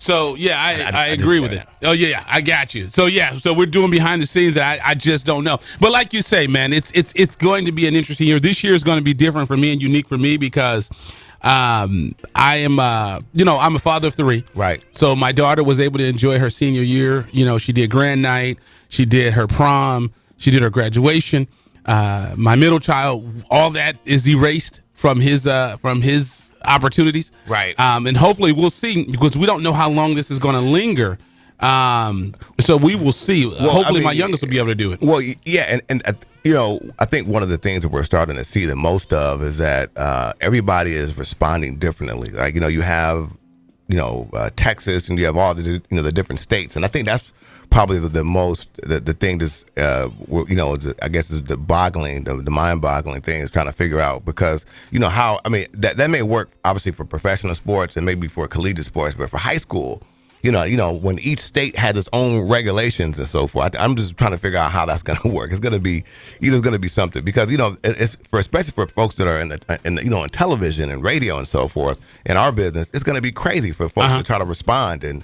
So yeah, I agree with it. Oh yeah, I got you. So we're doing behind the scenes. I just don't know. But like you say, man, it's going to be an interesting year. This year is going to be different for me and unique for me because I am I'm a father of 3. Right. So my daughter was able to enjoy her senior year. She did grand night, she did her prom, she did her graduation. My middle child, all that is erased from his opportunities. Right. And hopefully we'll see, because we don't know how long this is going to linger. So we will see. Well, hopefully my youngest will be able to do it. Well, yeah, and I think one of the things that we're starting to see the most of is that everybody is responding differently. Like, you have, Texas, and you have all the, the different states, and I think that's probably the thing that's, I guess is the mind-boggling thing is trying to figure out, because, how, that may work obviously for professional sports and maybe for collegiate sports, but for high school, when each state had its own regulations and so forth, I'm just trying to figure out how that's going to work. It's going to be, it's going to be something, because it's especially for folks that are in television and radio and so forth in our business, it's going to be crazy for folks to try to respond and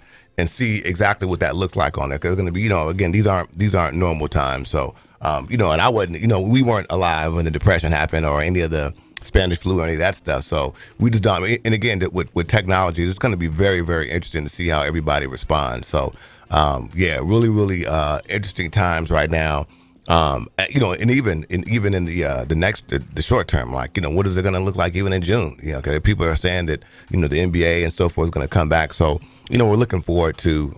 see exactly what that looks like on there. Because it's going to be, again, these aren't normal times. So, and I wasn't, we weren't alive when the Depression happened or any of the Spanish flu or any of that stuff. So we just don't. And again, with technology, it's going to be very, very interesting to see how everybody responds. So, really, really interesting times right now. And even in the short term, like, what is it going to look like even in June? Because people are saying that, the NBA and so forth is going to come back. So, we're looking forward to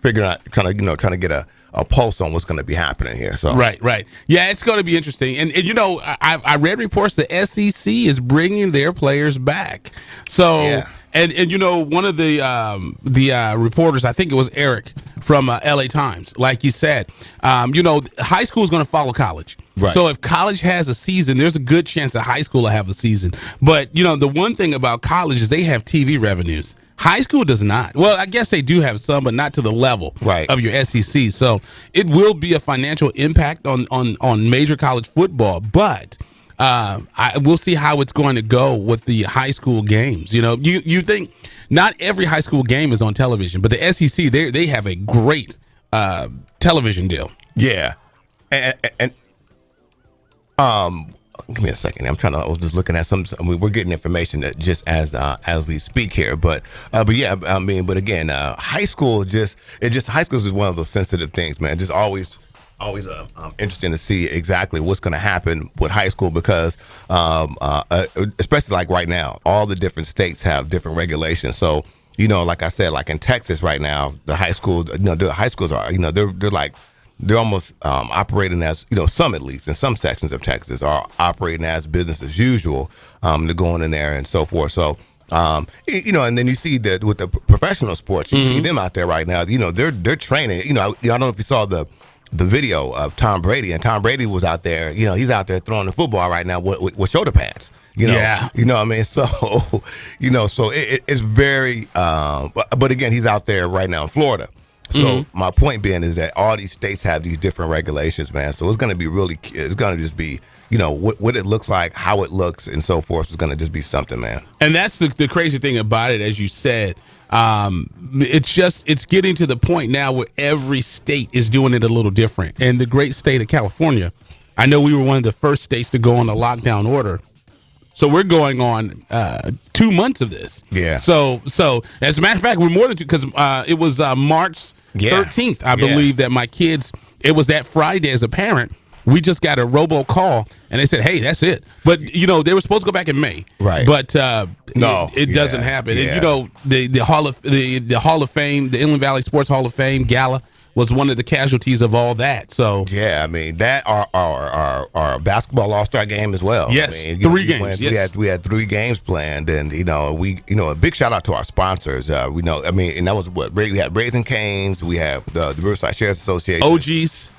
figuring out, trying to get a pulse on what's going to be happening here. So right, yeah, it's going to be interesting. And I read reports the SEC is bringing their players back. So and one of the reporters, I think it was Eric from LA Times, like you said, high school is going to follow college. Right. So if college has a season, there's a good chance that high school will have a season. But the one thing about college is they have TV revenues. High school does not. Well, I guess they do have some, but not to the level of your SEC. So it will be a financial impact on major college football. But we'll see how it's going to go with the high school games. You think not every high school game is on television, but the SEC, they have a great television deal. Yeah, and give me a second. I was just looking at we're getting information that just as we speak here, but yeah, but again, high school high school is one of those sensitive things, man. Just always interesting to see exactly what's going to happen with high school, because especially like right now, all the different states have different regulations. So like I said, like in Texas right now, the high schools are they're almost operating as, some at least in some sections of Texas are operating as business as usual. They're going in there and so forth. So, and then you see that with the professional sports, you see them out there right now. They're training. I don't know if you saw the video of Tom Brady, and Tom Brady was out there. He's out there throwing the football right now with shoulder pads. Yeah. What I mean? So, so it's very. But again, he's out there right now in Florida. So my point being is that all these states have these different regulations, man. So it's going to be it's going to just be, what it looks like, how it looks, and so forth is going to just be something, man. And that's the crazy thing about it, as you said. It's getting to the point now where every state is doing it a little different. And the great state of California, I know we were one of the first states to go on a lockdown order. So we're going on 2 months of this. Yeah. So as a matter of fact, we're more than 2, because it was March 13th, I believe, that my kids, it was that Friday as a parent, we just got a robocall and they said, hey, that's it. But, they were supposed to go back in May. Right. But it doesn't happen. Yeah. And, the Hall of Fame, the Inland Valley Sports Hall of Fame gala was one of the casualties of all that. So yeah, that our basketball All-Star game as well. Yes, 3 games. We had 3 games planned, and a big shout out to our sponsors. And that was we had Raising Cane's, we have the Riverside Sheriff's Association, OGs,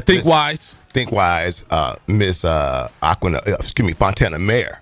Thinkwise, Miss Fontana Mayor.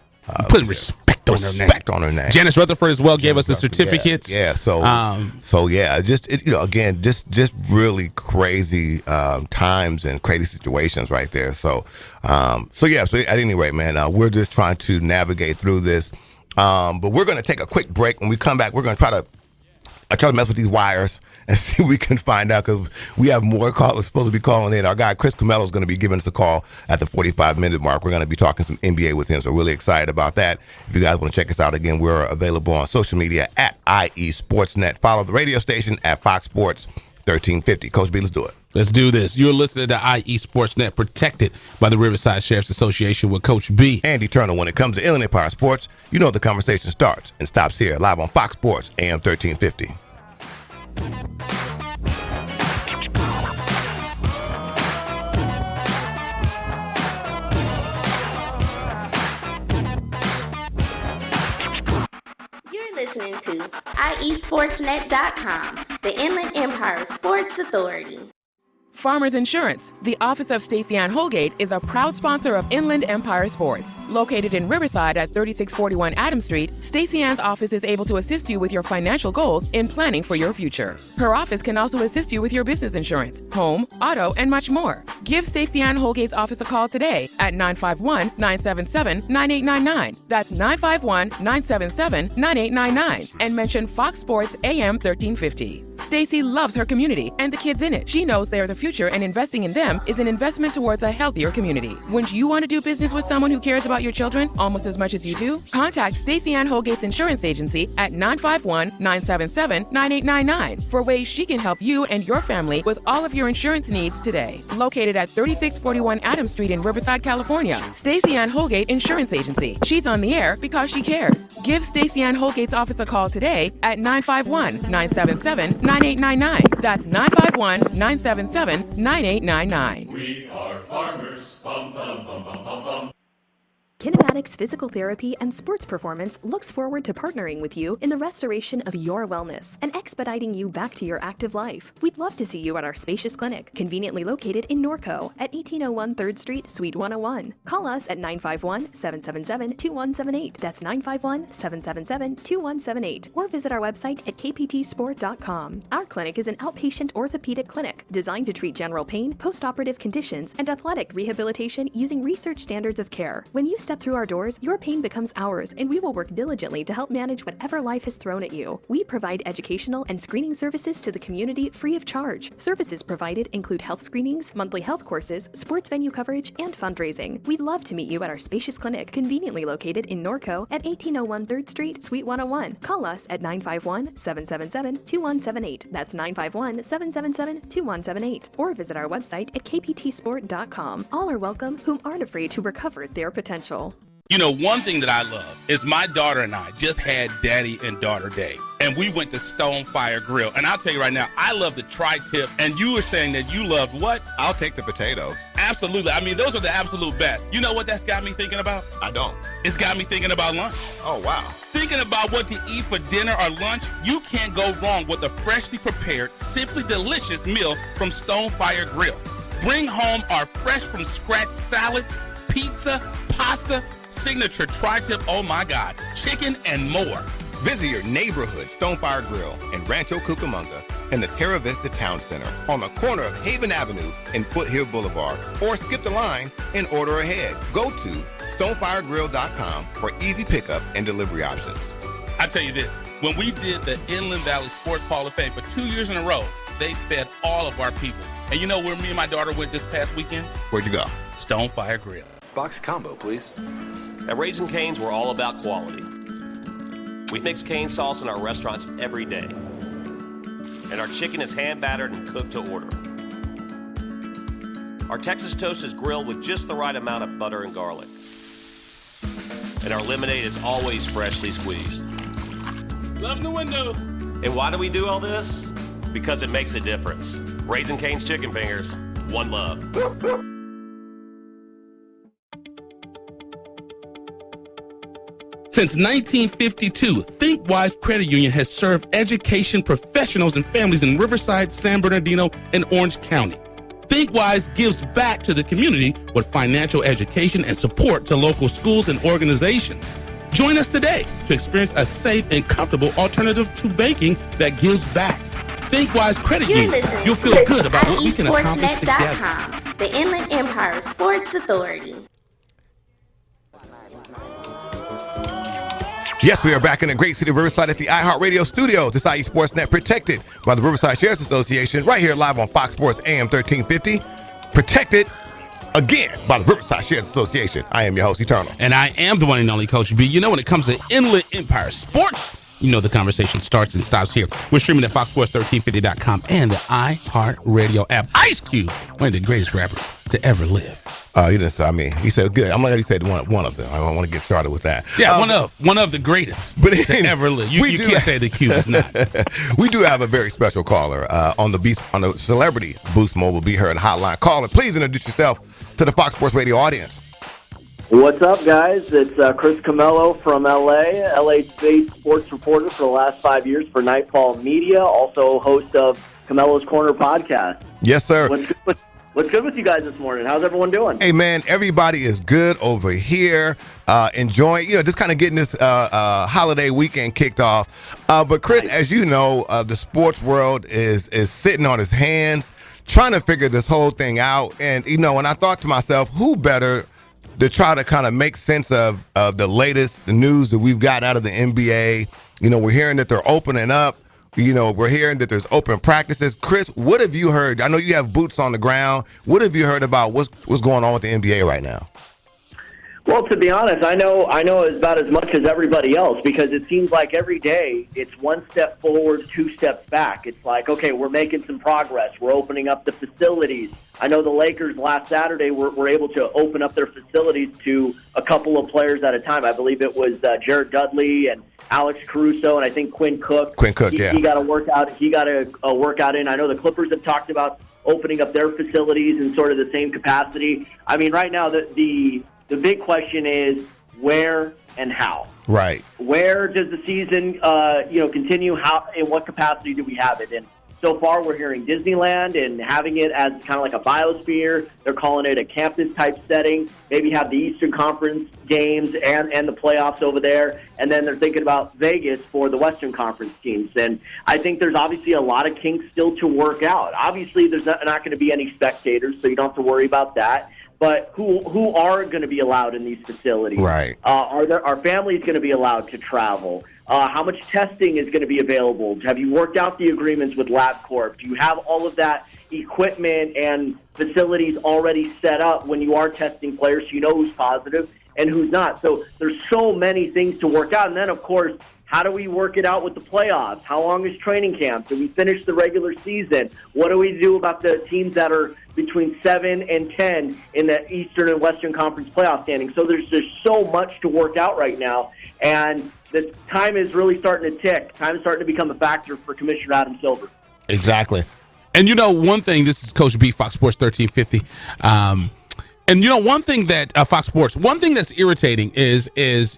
Putting respect on her name. Janice Rutherford as well gave us the certificates. Yeah. So yeah, just again, just really crazy times and crazy situations right there. So at any rate, man, we're just trying to navigate through this. But we're going to take a quick break. When we come back, we're going to try to mess with these wires and see if we can find out, because we have more callers supposed to be calling in. Our guy Chris Camello is going to be giving us a call at the 45-minute mark. We're going to be talking some NBA with him, so really excited about that. If you guys want to check us out, again, we're available on social media at IE Sportsnet. Follow the radio station at Fox Sports 1350. Coach B, let's do it. Let's do this. You're listening to IE Sportsnet, protected by the Riverside Sheriff's Association with Coach B. Andy Turner. When it comes to Inland Empire Sports, you know the conversation starts and stops here, live on Fox Sports, AM 1350. You're listening to IESportsNet.com, the Inland Empire Sports Authority. Farmers Insurance, the office of Stacey Ann Holgate, is a proud sponsor of Inland Empire Sports. Located in Riverside at 3641 Adams Street, Stacey Ann's office is able to assist you with your financial goals in planning for your future. Her office can also assist you with your business insurance, home, auto, and much more. Give Stacey Ann Holgate's office a call today at 951-977-9899. That's 951-977-9899. And mention Fox Sports AM 1350. Stacey loves her community and the kids in it. She knows they are the future, and investing in them is an investment towards a healthier community. Wouldn't you want to do business with someone who cares about your children almost as much as you do? Contact Stacey Ann Holgate's insurance agency at 951-977-9899 for ways she can help you and your family with all of your insurance needs today. Located at 3641 Adams Street in Riverside, California, Stacey Ann Holgate Insurance Agency. She's on the air because she cares. Give Stacey Ann Holgate's office a call today at 951-977-9899. That's 951-977-9899. We are farmers. Bum, bum, bum, bum, bum, bum. Kinematics Physical Therapy and Sports Performance looks forward to partnering with you in the restoration of your wellness and expediting you back to your active life. We'd love to see you at our spacious clinic, conveniently located in Norco at 1801 3rd Street, Suite 101. Call us at 951-777-2178. That's 951-777-2178. Or visit our website at kptsport.com. Our clinic is an outpatient orthopedic clinic designed to treat general pain, postoperative conditions, and athletic rehabilitation using research standards of care. When you step through our doors, your pain becomes ours, and we will work diligently to help manage whatever life has thrown at you. We provide educational and screening services to the community free of charge. Services provided include health screenings, monthly health courses, sports venue coverage, and fundraising. We'd love to meet you at our spacious clinic, conveniently located in Norco at 1801 3rd Street, Suite 101. Call us at 951-777-2178. That's 951-777-2178. Or visit our website at kptsport.com. All are welcome whom aren't afraid to recover their potential. You know, one thing that I love is my daughter and I just had Daddy and Daughter Day, and we went to Stonefire Grill. And I'll tell you right now, I love the tri-tip, and you were saying that you loved what? I'll take the potatoes. Absolutely. I mean, those are the absolute best. You know what that's got me thinking about? I don't. It's got me thinking about lunch. Oh, wow. Thinking about what to eat for dinner or lunch, you can't go wrong with a freshly prepared, simply delicious meal from Stonefire Grill. Bring home our fresh from scratch salad, pizza, pasta, signature tri-tip, oh my God, chicken and more. Visit your neighborhood Stonefire Grill in Rancho Cucamonga in the Terra Vista Town Center on the corner of Haven Avenue and Foothill Boulevard, or skip the line and order ahead. Go to stonefiregrill.com for easy pickup and delivery options. I tell you this, when we did the Inland Valley Sports Hall of Fame for 2 years in a row, they fed all of our people. And you know where me and my daughter went this past weekend? Where'd you go? Stonefire Grill. Box combo, please. At Raising Cane's, we're all about quality. We mix cane sauce in our restaurants every day. And our chicken is hand-battered and cooked to order. Our Texas toast is grilled with just the right amount of butter and garlic. And our lemonade is always freshly squeezed. Love the window. And why do we do all this? Because it makes a difference. Raising Cane's Chicken Fingers, one love. Since 1952, ThinkWise Credit Union has served education professionals and families in Riverside, San Bernardino, and Orange County. ThinkWise gives back to the community with financial education and support to local schools and organizations. Join us today to experience a safe and comfortable alternative to banking that gives back. ThinkWise Credit Union. You'll feel good about what we can accomplish together. The Inland Empire Sports Authority. Yes, we are back in the great city of Riverside at the iHeartRadio studios. This IE Sportsnet, protected by the Riverside Sheriff's Association, right here live on Fox Sports AM 1350. Protected again by the Riverside Sheriff's Association. I am your host, Eternal. And I am the one and only Coach B. You know, when it comes to Inland Empire Sports, the conversation starts and stops here. We're streaming at foxsports1350.com and the iHeartRadio app. Ice Cube, one of the greatest rappers to ever live. He didn't say, he said, good. I'm glad he said one of them. I want to get started with that. Yeah, one of the greatest to ever live. You can't say the Cube is not. We do have a very special caller on the Celebrity Boost Mobile Be Heard hotline. Caller, please introduce yourself to the Fox Sports Radio audience. What's up, guys? It's Chris Camello from LA-based sports reporter for the last 5 years for Nightfall Media, also host of Camello's Corner podcast. Yes, sir. What's good with you guys this morning? How's everyone doing? Hey, man, everybody is good over here, enjoying, just kind of getting this holiday weekend kicked off. But, Chris, as you know, the sports world is sitting on its hands, trying to figure this whole thing out. And, and I thought to myself, who better to try to kind of make sense of the latest news that we've got out of the NBA. We're hearing that they're opening up. We're hearing that there's open practices. Chris, what have you heard? I know you have boots on the ground. What have you heard about what's going on with the NBA right now? Well, to be honest, I know about as much as everybody else because it seems like every day it's one step forward, two steps back. It's like, okay, we're making some progress. We're opening up the facilities. I know the Lakers last Saturday were able to open up their facilities to a couple of players at a time. I believe it was Jared Dudley and Alex Caruso, and I think Quinn Cook. He got a workout. He got a workout in. I know the Clippers have talked about opening up their facilities in sort of the same capacity. I mean, right now the big question is where and how. Right. Where does the season continue? How, in what capacity do we have it in? So far, we're hearing Disneyland and having it as kind of like a biosphere. They're calling it a campus-type setting. Maybe have the Eastern Conference games and the playoffs over there. And then they're thinking about Vegas for the Western Conference teams. And I think there's obviously a lot of kinks still to work out. Obviously, there's not going to be any spectators, so you don't have to worry about that. But who are going to be allowed in these facilities? Right. Are families going to be allowed to travel? How much testing is going to be available? Have you worked out the agreements with LabCorp? Do you have all of that equipment and facilities already set up when you are testing players so you know who's positive and who's not? So there's so many things to work out. And then, of course, how do we work it out with the playoffs? How long is training camp? Do we finish the regular season? What do we do about the teams that are between 7 and 10 in the Eastern and Western Conference playoff standings? So there's just so much to work out right now. And the time is really starting to tick. Time is starting to become a factor for Commissioner Adam Silver. Exactly. And one thing, this is Coach B, Fox Sports 1350. And one thing that Fox Sports, one thing that's irritating is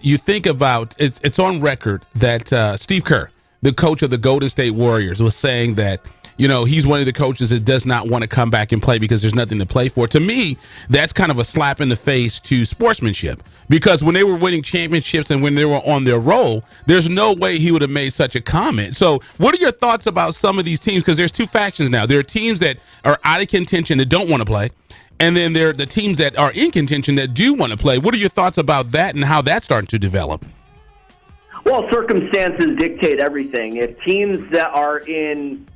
you think about, it's on record that Steve Kerr, the coach of the Golden State Warriors, was saying that, he's one of the coaches that does not want to come back and play because there's nothing to play for. To me, that's kind of a slap in the face to sportsmanship, because when they were winning championships and when they were on their roll, there's no way he would have made such a comment. So what are your thoughts about some of these teams? Because there's two factions now. There are teams that are out of contention that don't want to play, and then there are the teams that are in contention that do want to play. What are your thoughts about that and how that's starting to develop? Well, circumstances dictate everything. If teams that are in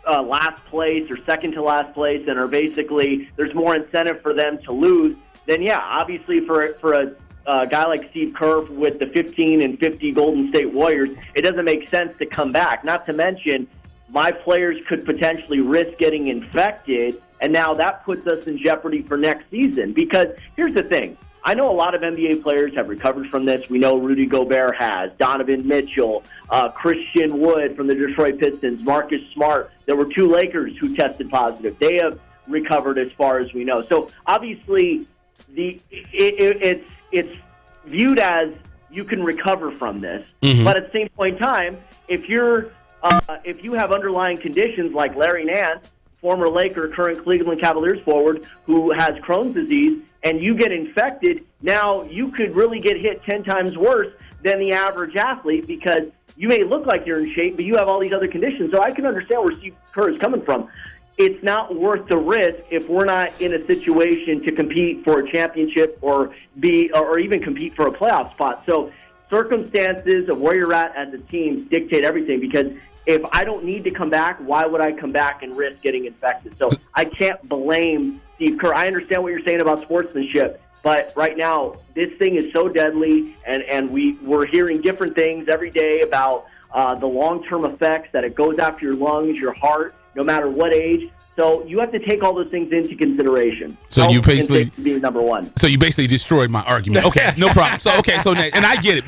last place or second to last place and are basically, there's more incentive for them to lose, then yeah, obviously for a guy like Steve Kerr with the 15-50 Golden State Warriors, it doesn't make sense to come back. Not to mention, my players could potentially risk getting infected, and now that puts us in jeopardy for next season. Because here's the thing. I know a lot of NBA players have recovered from this. We know Rudy Gobert has, Donovan Mitchell, Christian Wood from the Detroit Pistons, Marcus Smart. There were 2 Lakers who tested positive. They have recovered as far as we know. So obviously it's viewed as you can recover from this. Mm-hmm. But at the same point in time, if you have underlying conditions like Larry Nance, former Laker, current Cleveland Cavaliers forward, who has Crohn's disease, and you get infected, now you could really get hit 10 times worse than the average athlete, because you may look like you're in shape, but you have all these other conditions. So I can understand where Steve Kerr is coming from. It's not worth the risk if we're not in a situation to compete for a championship or even compete for a playoff spot. So circumstances of where you're at as a team dictate everything, because if I don't need to come back, why would I come back and risk getting infected? So I can't blame Steve Kerr. I understand what you're saying about sportsmanship, but right now this thing is so deadly, and we're hearing different things every day about the long-term effects, that it goes after your lungs, your heart, no matter what age. So you have to take all those things into consideration. So you basically being number one. So you basically destroyed my argument. Okay, no problem. So and I get it.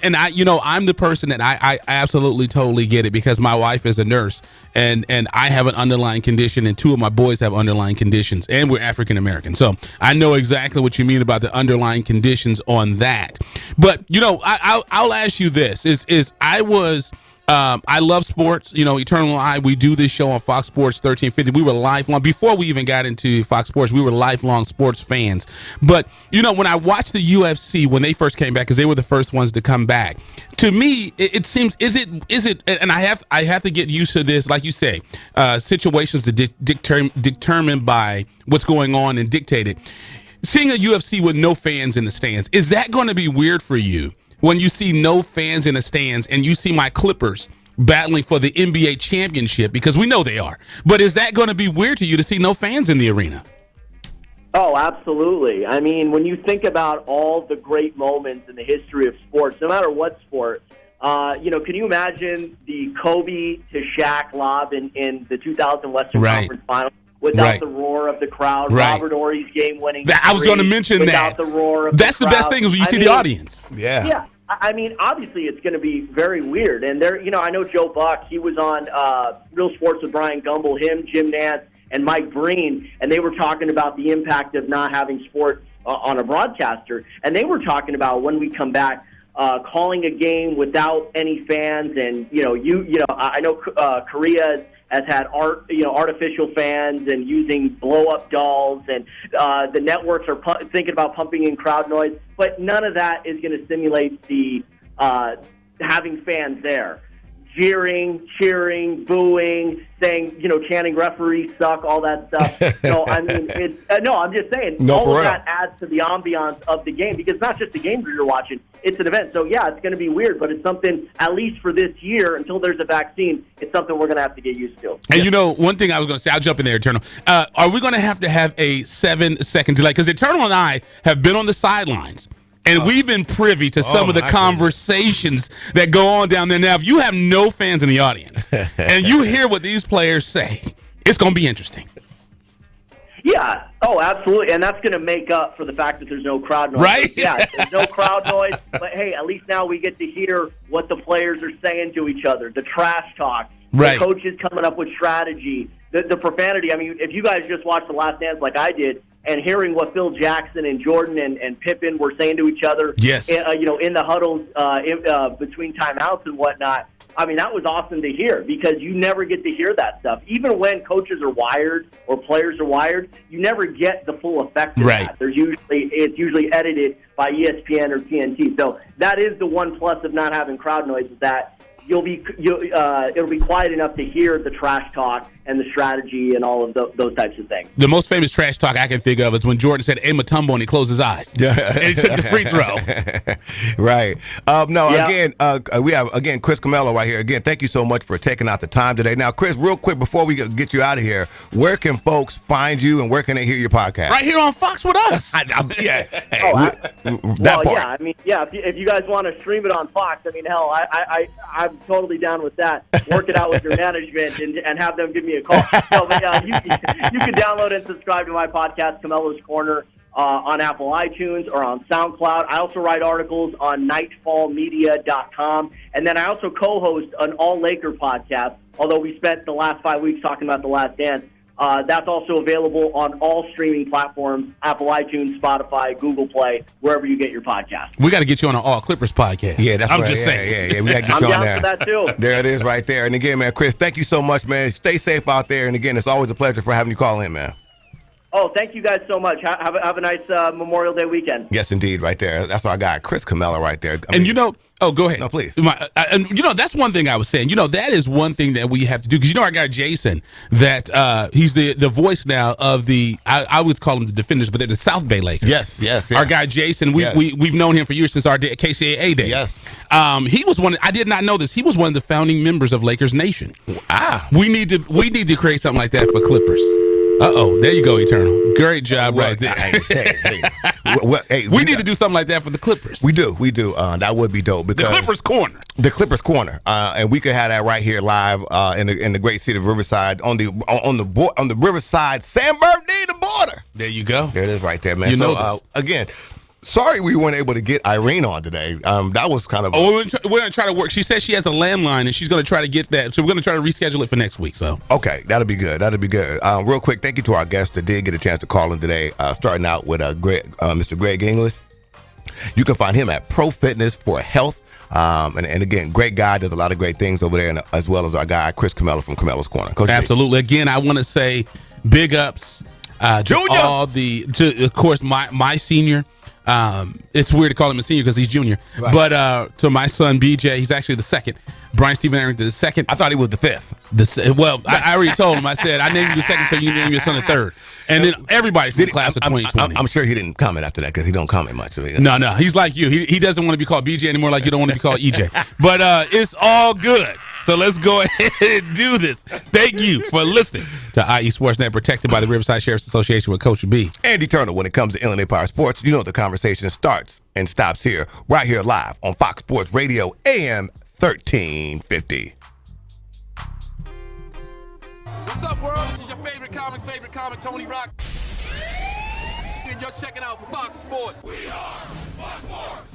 And I, I'm the person that I absolutely totally get it, because my wife is a nurse, and I have an underlying condition, and two of my boys have underlying conditions, and we're African American. So I know exactly what you mean about the underlying conditions on that. But I'll ask you this: I love sports. Eternal and I, we do this show on Fox Sports 1350. We were lifelong, before we even got into Fox Sports, we were lifelong sports fans. But, when I watched the UFC when they first came back, because they were the first ones to come back, to me, it seems, is it, and I have to get used to this, like you say, situations determined by what's going on and dictated. Seeing a UFC with no fans in the stands, is that going to be weird for you? When you see no fans in the stands and you see my Clippers battling for the NBA championship, because we know they are, but is that going to be weird to you to see no fans in the arena? Oh, absolutely. I mean, when you think about all the great moments in the history of sports, no matter what sport, can you imagine the Kobe to Shaq lob in the 2000 Western Conference Finals? Without the roar of the crowd, Robert Ory's game-winning. I was going to mention without the roar of That's the the crowd. best thing is when you see the audience. Yeah. I mean, obviously, it's going to be very weird. And I know Joe Buck. He was on Real Sports with Brian Gumbel, him, Jim Nantz, and Mike Breen, and they were talking about the impact of not having sports on a broadcaster. And they were talking about when we come back, calling a game without any fans. And I know Korea has had artificial fans and using blow-up dolls, and the networks are thinking about pumping in crowd noise, but none of that is going to simulate the having fans there. Jeering, cheering, booing, saying, chanting referees suck, all that stuff. I'm just saying, all of that adds to the ambiance of the game, because it's not just the game that you're watching, it's an event. So, yeah, it's going to be weird, but it's something, at least for this year, until there's a vaccine, it's something we're going to have to get used to. And one thing I was going to say, I'll jump in there, Eternal. Are we going to have a 7-second delay? Because Eternal and I have been on the sidelines. And we've been privy to some of the conversations that go on down there. Now, if you have no fans in the audience and you hear what these players say, it's going to be interesting. Yeah. Oh, absolutely. And that's going to make up for the fact that there's no crowd noise. Right? Yeah, there's no crowd noise. But, hey, at least now we get to hear what the players are saying to each other, the trash talk, the coaches coming up with strategy, the profanity. I mean, if you guys just watched The Last Dance like I did, and hearing what Phil Jackson and Jordan and Pippen were saying to each other, in the huddles between timeouts and whatnot, I mean, that was awesome to hear, because you never get to hear that stuff. Even when coaches are wired or players are wired, you never get the full effect of that. It's usually edited by ESPN or TNT. So that is the one plus of not having crowd noise, is that it'll be quiet enough to hear the trash talk and the strategy and all of those types of things. The most famous trash talk I can think of is when Jordan said, "Hey, Mutombo," and he closed his eyes. And he took the free throw. Right. Again, we have, Chris Camello right here. Again, thank you so much for taking out the time today. Now, Chris, real quick, before we get you out of here, where can folks find you and where can they hear your podcast? Right here on Fox with us. If you guys want to stream it on Fox, I mean, hell, I'm totally down with that. Work it out with your management and have them give me a call. No, but you can download and subscribe to my podcast, Camello's Corner, on Apple iTunes or on SoundCloud. I also write articles on nightfallmedia.com. And then I also co-host an All-Laker podcast, although we spent the last 5 weeks talking about The Last Dance. That's also available on all streaming platforms, Apple iTunes, Spotify, Google Play, wherever you get your podcast. We got to get you on an All Clippers podcast. Yeah, that's I'm right. just saying. Yeah, we got to get I'm you on down there. for that, too. There it is right there. And again, man, Chris, thank you so much, man. Stay safe out there. And again, it's always a pleasure for having you call in, man. Oh, thank you guys so much. Have a nice Memorial Day weekend. Yes, indeed, right there. That's our guy, Chris Camello, right there. Go ahead. No, please. That's one thing I was saying. That is one thing that we have to do, because our guy Jason, that he's the voice now of the I would call them the Defenders, but they're the South Bay Lakers. Yes. Our guy Jason, we've known him for years, since our KCAA days. Yes. He was one. I did not know this. He was one of the founding members of Lakers Nation. We need to create something like that for Clippers. There you go, Eternal. Great job right there. Hey, we need to do something like that for the Clippers. We do. That would be dope. Because the Clippers Corner. The Clippers Corner, and we could have that right here live in the great city of Riverside on the Riverside San Bernardino border. There you go. There it is, right there, man. You know so again. Sorry we weren't able to get Irene on today. That was kind of... we're going to try to work. She says she has a landline, and she's going to try to get that. So we're going to try to reschedule it for next week. So okay, that'll be good. Real quick, thank you to our guests that did get a chance to call in today, starting out with Mr. Greg English. You can find him at Pro Fitness for Health. And again, great guy, does a lot of great things over there, and as well as our guy, Chris Camella from Camella's Corner. Coach absolutely. B. Again, I want to say big ups to of course, my senior. It's weird to call him a senior because he's junior, right. But to my son BJ, he's actually the second. Brian Stephen Arrington, the second. I thought he was the fifth. I already told him. I said I named you the second, so you name your son the third. And then everybody from the class of 2020. I'm sure he didn't comment after that because he don't comment much. No, he's like you. He doesn't want to be called BJ anymore, like you don't want to be called EJ. But it's all good. So let's go ahead and do this. Thank you for listening to IE Sportsnet, protected by the Riverside Sheriff's Association with Coach B. Andy Turner. When it comes to Inland Empire Sports, you know the conversation starts and stops here, right here live on Fox Sports Radio, AM 1350. What's up, world? This is your favorite comic, Tony Rock. And you're checking out Fox Sports. We are Fox Sports.